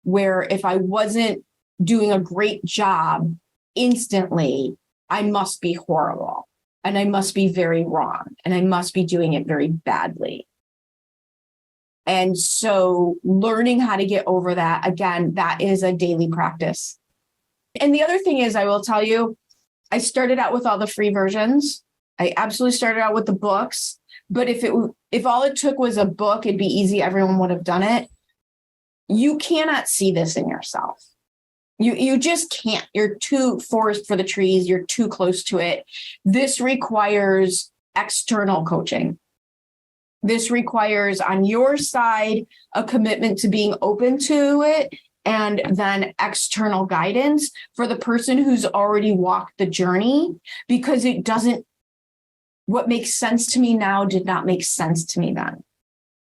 where if I wasn't doing a great job instantly, I must be horrible and I must be very wrong and I must be doing it very badly. And so learning how to get over that, again, that is a daily practice. And the other thing is, I will tell you, I started out with all the free versions. I absolutely started out with the books. But if all it took was a book, it'd be easy. Everyone would have done it. You cannot see this in yourself. You just can't. You're too forest for the trees. You're too close to it. This requires external coaching. This requires on your side a commitment to being open to it, and then external guidance for the person who's already walked the journey, because it doesn't, what makes sense to me now did not make sense to me then.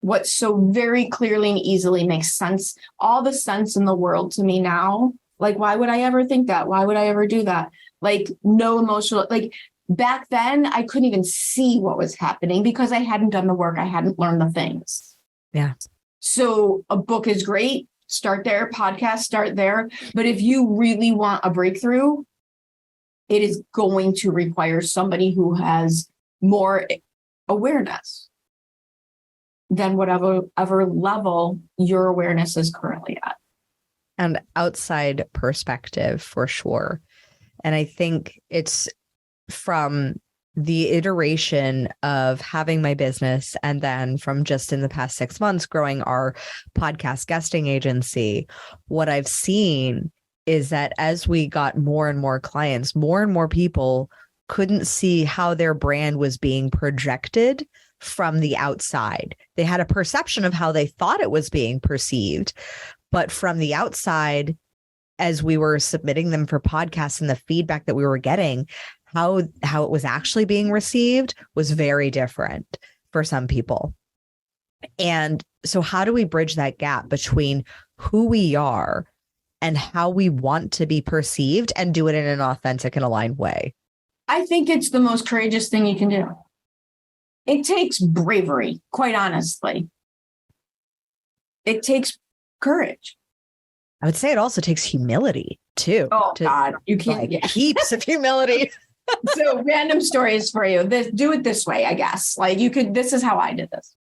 What so very clearly and easily makes sense, all the sense in the world to me now. Like, why would I ever think that? Why would I ever do that? Like, no emotional, like back then I couldn't even see what was happening because I hadn't done the work. I hadn't learned the things. Yeah. So a book is great. Start there. Podcast, start there. But if you really want a breakthrough, it is going to require somebody who has more awareness than whatever level your awareness is currently at. And outside perspective for sure. And I think it's from the iteration of having my business and then from just in the past 6 months growing our podcast guesting agency, what I've seen is that as we got more and more clients, more and more people couldn't see how their brand was being projected from the outside. They had a perception of how they thought it was being perceived, but from the outside, as we were submitting them for podcasts and the feedback that we were getting, how it was actually being received was very different for some people. And so how do we bridge that gap between who we are and how we want to be perceived and do it in an authentic and aligned way? I think it's the most courageous thing you can do. It takes bravery, quite honestly. It takes courage. I would say it also takes humility too. Oh God, you can't get heaps of humility. So random stories for you. Do it this way, I guess. Like this is how I did this.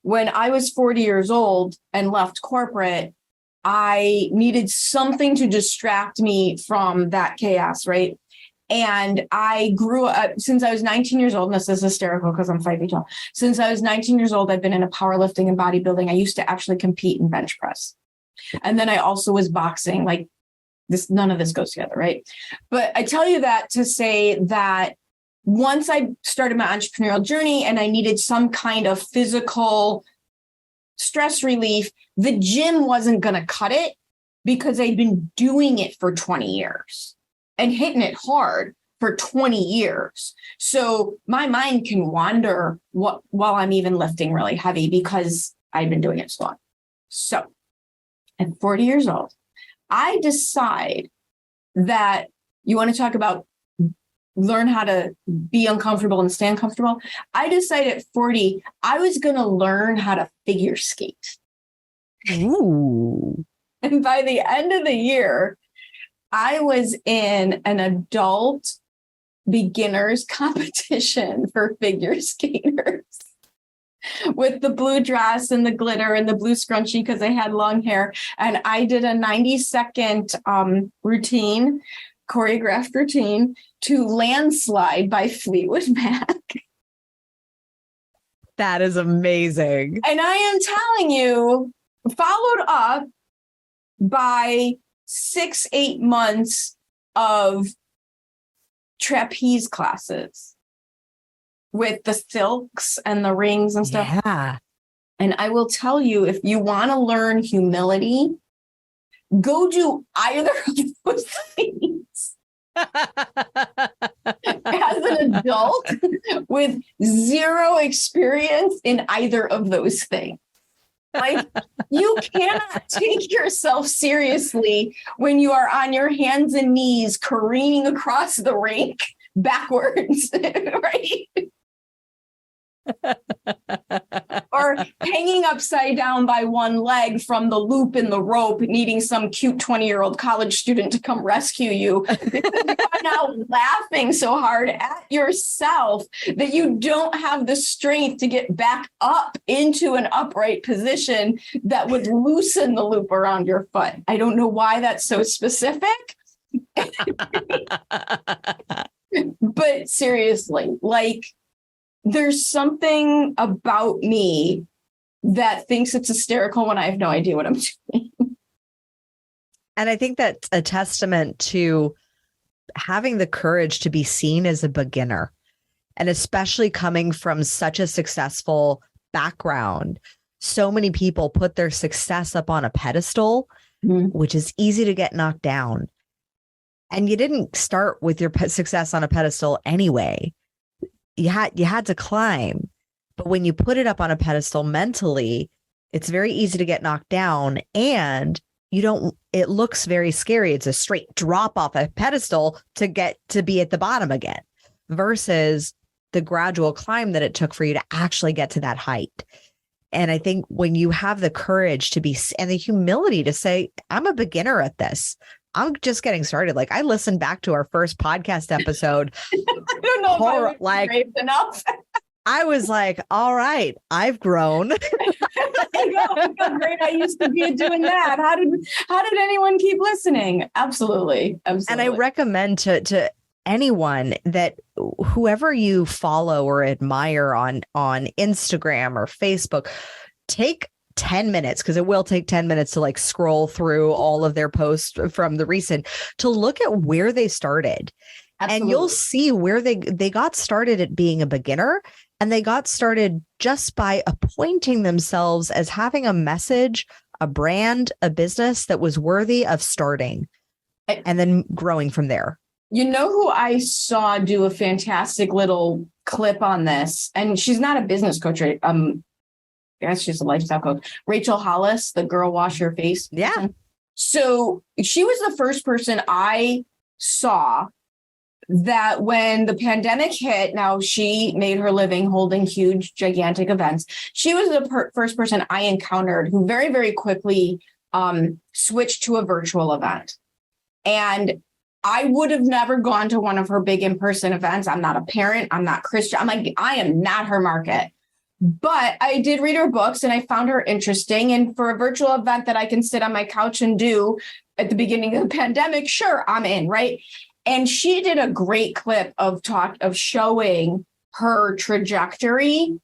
When I was 40 years old and left corporate, I needed something to distract me from that chaos, right? And I grew up since I was 19 years old, and this is hysterical because I'm 5 feet tall. Since I was 19 years old, I've been into powerlifting and bodybuilding. I used to actually compete in bench press. And then I also was boxing. Like this, none of this goes together, right? But I tell you that to say that once I started my entrepreneurial journey and I needed some kind of physical stress relief, the gym wasn't going to cut it because I'd been doing it for 20 years. And hitting it hard for 20 years. So my mind can wander while I'm even lifting really heavy because I've been doing it so long. So at 40 years old, I decide that you want to talk about learn how to be uncomfortable and stay uncomfortable. I decided at 40, I was going to learn how to figure skate. Ooh. And by the end of the year, I was in an adult beginners competition for figure skaters with the blue dress and the glitter and the blue scrunchie because I had long hair. And I did a 90-second routine, choreographed routine to Landslide by Fleetwood Mac. That is amazing. And I am telling you, followed up by 6-8 months of trapeze classes with the silks and the rings and stuff. Yeah. And I will tell you, if you want to learn humility, go do either of those things. As an adult with zero experience in either of those things. Like, you cannot take yourself seriously when you are on your hands and knees careening across the rink backwards, right? Or hanging upside down by one leg from the loop in the rope, needing some cute 20-year-old college student to come rescue you. Because you are now laughing so hard at yourself that you don't have the strength to get back up into an upright position that would loosen the loop around your foot. I don't know why that's so specific. But seriously, like, there's something about me that thinks it's hysterical when I have no idea what I'm doing. And I think that's a testament to having the courage to be seen as a beginner, and especially coming from such a successful background. So many people put their success up on a pedestal, which is easy to get knocked down. And you didn't start with your success on a pedestal anyway. You had to climb. But when you put it up on a pedestal mentally, it's very easy to get knocked down, and it looks very scary. It's a straight drop off a pedestal to get to be at the bottom again, versus the gradual climb that it took for you to actually get to that height. And I think when you have the courage to be, and the humility to say, I'm a beginner at this, I'm just getting started. Like, I listened back to our first podcast episode. I don't know if I was brave enough. I was like, all right, I've grown. Look how great I used to be at doing that. How did anyone keep listening? Absolutely. And I recommend to anyone that whoever you follow or admire on Instagram or Facebook, take 10 minutes, because it will take 10 minutes to like scroll through all of their posts from the recent, to look at where they started. Absolutely. And you'll see where they got started at being a beginner, and they got started just by appointing themselves as having a message, a brand, a business that was worthy of starting and then growing from there. You know who I saw do a fantastic little clip on this? And she's not a business coach, right? I guess she's a lifestyle coach. Rachel Hollis, the girl wash your face. Yeah. So she was the first person I saw that when the pandemic hit, now she made her living holding huge, gigantic events. She was the first person I encountered who very, very quickly switched to a virtual event. And I would have never gone to one of her big in-person events. I'm not a parent. I'm not Christian. I'm like, I am not her market. But I did read her books and I found her interesting. And for a virtual event that I can sit on my couch and do at the beginning of the pandemic, sure, I'm in, right? And she did a great clip of showing her trajectory.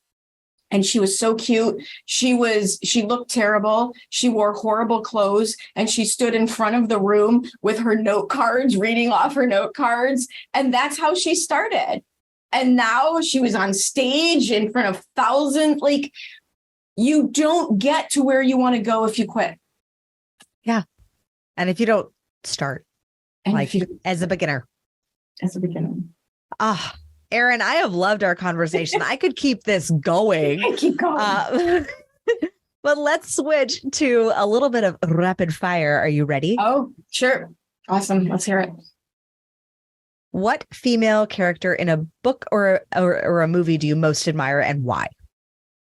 And she was so cute. She looked terrible. She wore horrible clothes, and she stood in front of the room with her note cards, reading off her note cards. And that's how she started. And now she was on stage in front of thousands. Like, you don't get to where you want to go if you quit. Yeah. And if you don't start, and like, as a beginner. Erin, I have loved our conversation. I could keep this going. Keep going. But let's switch to a little bit of rapid fire. Are you ready? Oh, sure. Awesome. Let's hear it. What female character in a book or a movie do you most admire, and why?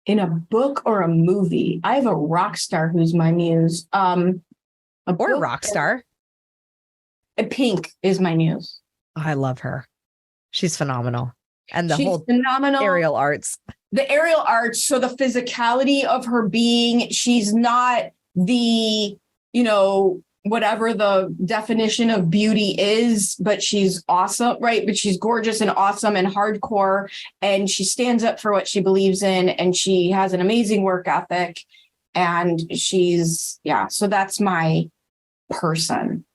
In a book or a movie? I have a rock star who's my muse. A rock star. Pink is my muse. Oh, I love her. She's phenomenal. And She's whole phenomenal. aerial arts. The aerial arts, so the physicality of her being, she's not the, whatever the definition of beauty is, but she's awesome, right? But she's gorgeous and awesome and hardcore, and she stands up for what she believes in, and she has an amazing work ethic, and so that's my person.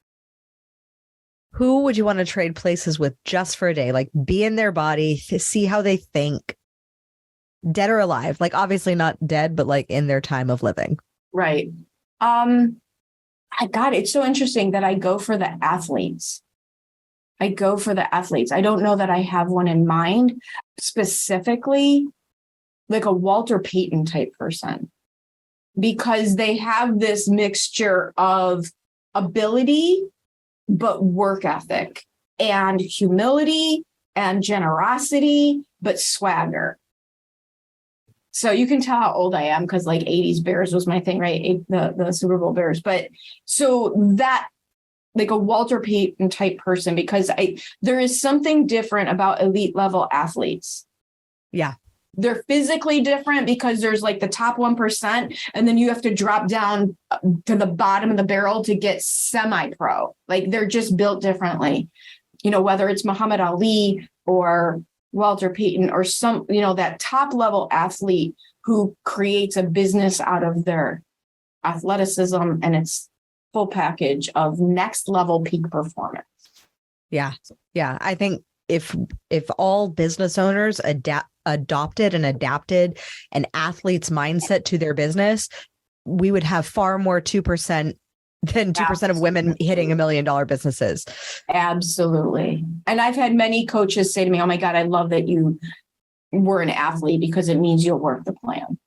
Who would you want to trade places with just for a day? Like be in their body, see how they think, dead or alive, like obviously not dead, but like in their time of living. Right. It's so interesting that I go for the athletes. I don't know that I have one in mind specifically, like a Walter Payton type person, because they have this mixture of ability, but work ethic and humility and generosity, but swagger. So you can tell how old I am because like 80s Bears was my thing, right? The Super Bowl Bears. But so that like a Walter Payton type person, because there is something different about elite level athletes. Yeah. They're physically different because there's like the top 1%, and then you have to drop down to the bottom of the barrel to get semi-pro. Like they're just built differently, whether it's Muhammad Ali or Walter Payton or some, that top level athlete who creates a business out of their athleticism and its full package of next level peak performance. Yeah. Yeah. I think if all business owners adopted and adapted an athlete's mindset to their business, we would have far more 2% than 2% of women hitting $1 million businesses. Absolutely. And I've had many coaches say to me, oh my God, I love that you were an athlete because it means you'll work the plan.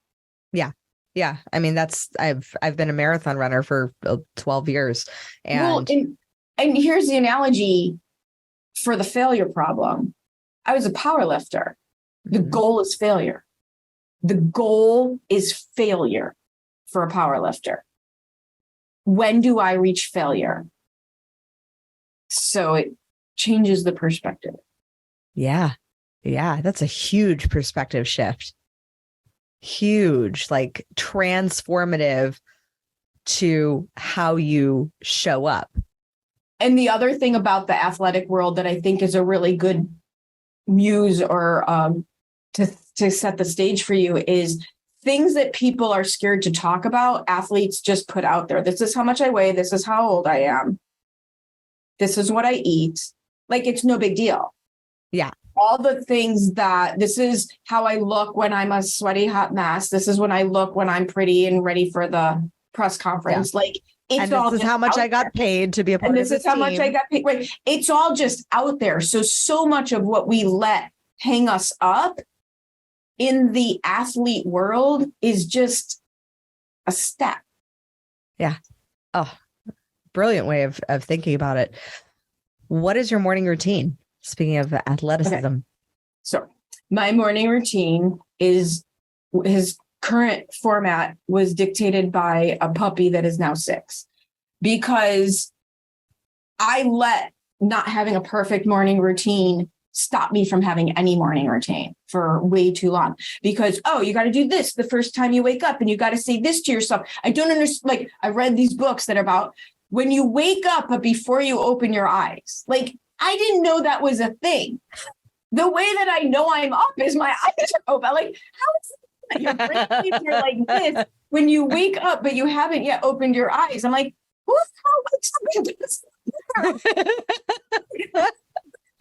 Yeah. Yeah. I mean, I've been a marathon runner for 12 years. And here's the analogy for the failure problem. I was a power lifter. The goal is failure. The goal is failure for a power lifter. When do I reach failure? So it changes the perspective. Yeah. Yeah. That's a huge perspective shift. Huge, like transformative to how you show up. And the other thing about the athletic world that I think is a really good muse or to set the stage for you is things that people are scared to talk about, athletes just put out there. This is how much I weigh. This is how old I am. This is what I eat. Like, it's no big deal. Yeah. All the things that this is how I look when I'm a sweaty hot mess. This is when I look when I'm pretty and ready for the press conference. Yeah. Like, it's all this is how much I got paid to be a part of this team. And this is how much I got paid. Right. It's all just out there. So much of what we let hang us up in the athlete world is just a step. Yeah. Oh, brilliant way of thinking about it. What is your morning routine? Speaking of athleticism. Okay. So my morning routine is, his current format was dictated by a puppy that is now 6, because I let not having a perfect morning routine stop me from having any morning routine for way too long, because, you got to do this the first time you wake up and you got to say this to yourself. I don't understand. Like, I read these books that are about when you wake up, but before you open your eyes. Like, I didn't know that was a thing. The way that I know I'm up is my eyes are open. Like, how is that? Your brain waves are like this when you wake up, but you haven't yet opened your eyes. I'm like, who the hell wakes up?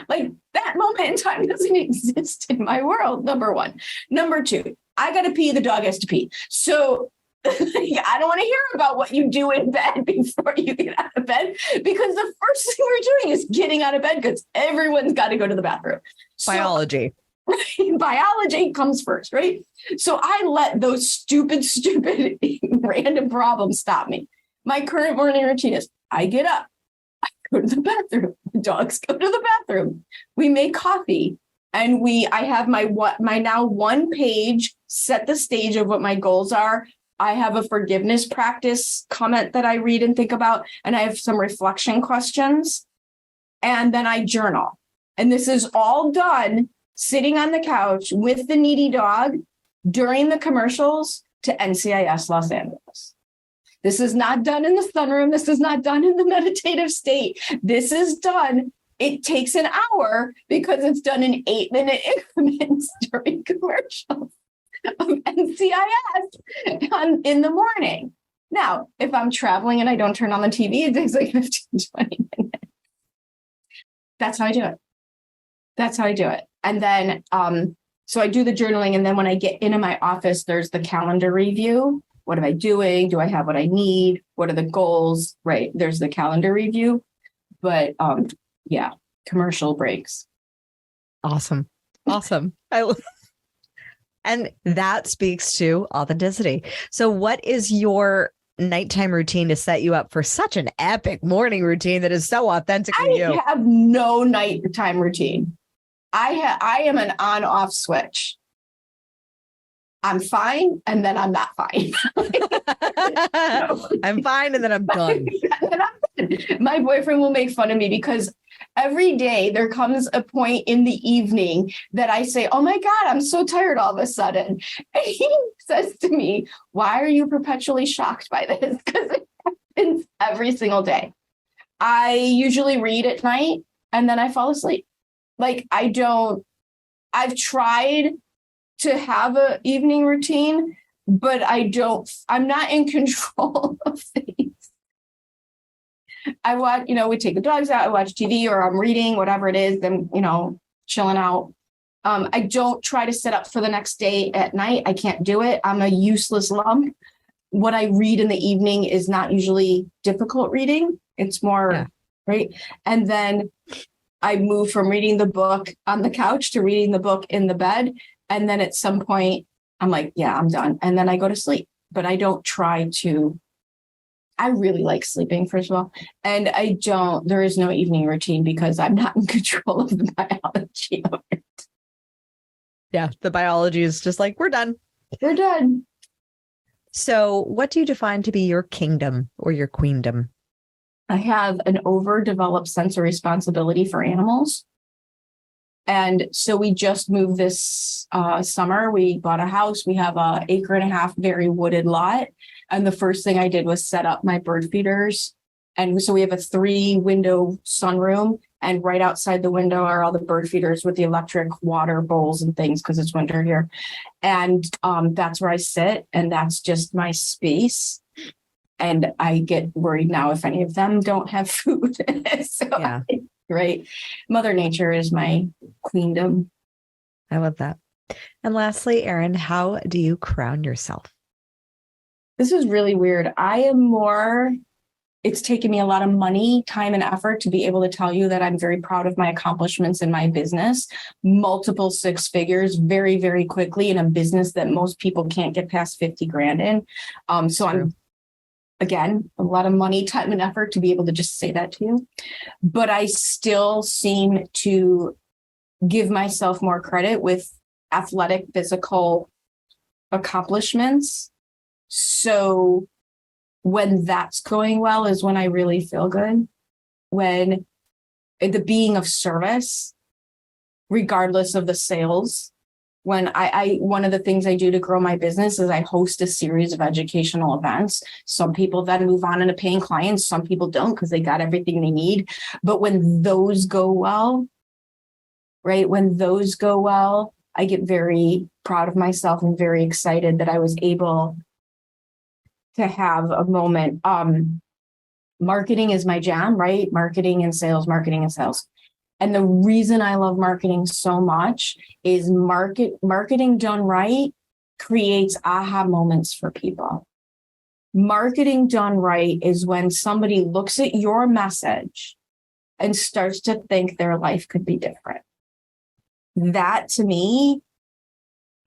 Like, that moment in time doesn't exist in my world, number one. Number two, I got to pee, the dog has to pee. So I don't want to hear about what you do in bed before you get out of bed, because the first thing we're doing is getting out of bed, because everyone's got to go to the bathroom. Biology. So, biology comes first, right? So I let those stupid random problems stop me. My current morning routine is I get up, I go to the bathroom, the dogs go to the bathroom, we make coffee, and I have my now 1-page set the stage of what my goals are. I have a forgiveness practice comment that I read and think about, and I have some reflection questions, and then I journal. And this is all done sitting on the couch with the needy dog during the commercials to NCIS Los Angeles. This is not done in the sunroom. This is not done in the meditative state. This is done. It takes an hour because it's done in 8-minute increments during commercials of NCIS in the morning. Now, if I'm traveling and I don't turn on the TV, it takes like 15, 20 minutes. That's how I do it. That's how I do it. And then, so I do the journaling. And then when I get into my office, there's the calendar review. What am I doing? Do I have what I need? What are the goals? Right. There's the calendar review. But yeah, commercial breaks. Awesome. Awesome. And that speaks to authenticity. So what is your nighttime routine to set you up for such an epic morning routine that is so authentic to you? I have no nighttime routine. I am an on-off switch. I'm fine, and then I'm not fine. I'm fine, and then I'm done. My boyfriend will make fun of me because every day there comes a point in the evening that I say, oh my God, I'm so tired all of a sudden. And he says to me, why are you perpetually shocked by this? Because it happens every single day. I usually read at night and then I fall asleep. Like I've tried to have an evening routine, but I'm not in control of things. I watch, we take the dogs out, I watch TV or I'm reading, whatever it is, then, chilling out. I don't try to set up for the next day at night. I can't do it. I'm a useless lump. What I read in the evening is not usually difficult reading. It's more, right? And then I move from reading the book on the couch to reading the book in the bed. And then at some point, I'm like, yeah, I'm done. And then I go to sleep. But I don't try to. I really like sleeping, first of all. And there is no evening routine because I'm not in control of the biology of it. Yeah, the biology is just like, we're done. We're done. So what do you define to be your kingdom or your queendom? I have an overdeveloped sense of responsibility for animals. And so we just moved this summer. We bought a house. We have an 1.5 acre very wooded lot. And the first thing I did was set up my bird feeders. And so we have a 3-window sunroom. And right outside the window are all the bird feeders with the electric water bowls and things because it's winter here. And that's where I sit. And that's just my space. And I get worried now if any of them don't have food. Right. Mother Nature is my queendom. I love that. And lastly, Erin, how do you crown yourself? This is really weird. It's taken me a lot of money, time, and effort to be able to tell you that I'm very proud of my accomplishments in my business. Multiple 6 figures very, very quickly in a business that most people can't get past 50 grand in. I'm, again, a lot of money, time, and effort to be able to just say that to you. But I still seem to give myself more credit with athletic, physical accomplishments. So when that's going well is when I really feel good. When the being of service, regardless of the sales, when one of the things I do to grow my business is I host a series of educational events. Some people then move on into paying clients. Some people don't because they got everything they need. But when those go well, right? When those go well, I get very proud of myself and very excited that I was able to have a moment. Marketing is my jam, right? Marketing and sales. And the reason I love marketing so much is marketing done right creates aha moments for people. Marketing done right is when somebody looks at your message and starts to think their life could be different. That to me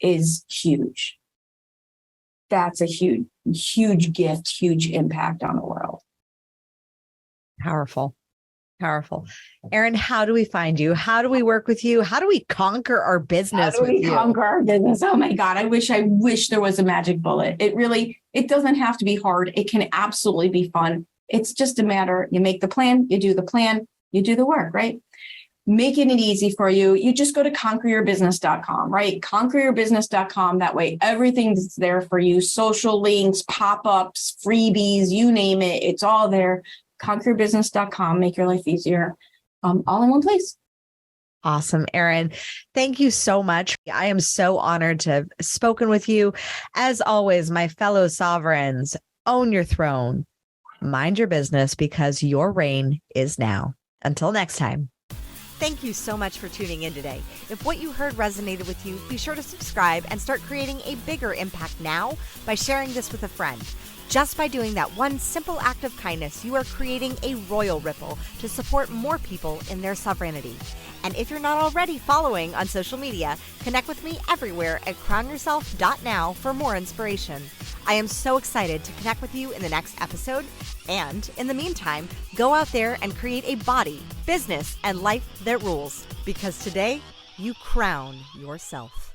is huge. That's a huge, huge gift, huge impact on the world. Powerful. Erin, how do we find you? How do we work with you? How do we conquer our business with you? Conquer our business? Oh my God. I wish there was a magic bullet. It doesn't have to be hard. It can absolutely be fun. It's just a matter, you make the plan, you do the plan, you do the work, right? Making it easy for you. You just go to conqueryourbusiness.com, right? Conqueryourbusiness.com. That way, everything's there for you. Social links, pop-ups, freebies, you name it. It's all there. Conqueryourbusiness.com. Make your life easier. All in one place. Awesome, Erin. Thank you so much. I am so honored to have spoken with you. As always, my fellow sovereigns, own your throne, mind your business because your reign is now. Until next time. Thank you so much for tuning in today. If what you heard resonated with you, be sure to subscribe and start creating a bigger impact now by sharing this with a friend. Just by doing that one simple act of kindness, you are creating a royal ripple to support more people in their sovereignty. And if you're not already following on social media, connect with me everywhere at crownyourself.now for more inspiration. I am so excited to connect with you in the next episode. And in the meantime, go out there and create a body, business, and life that rules. Because today, you crown yourself.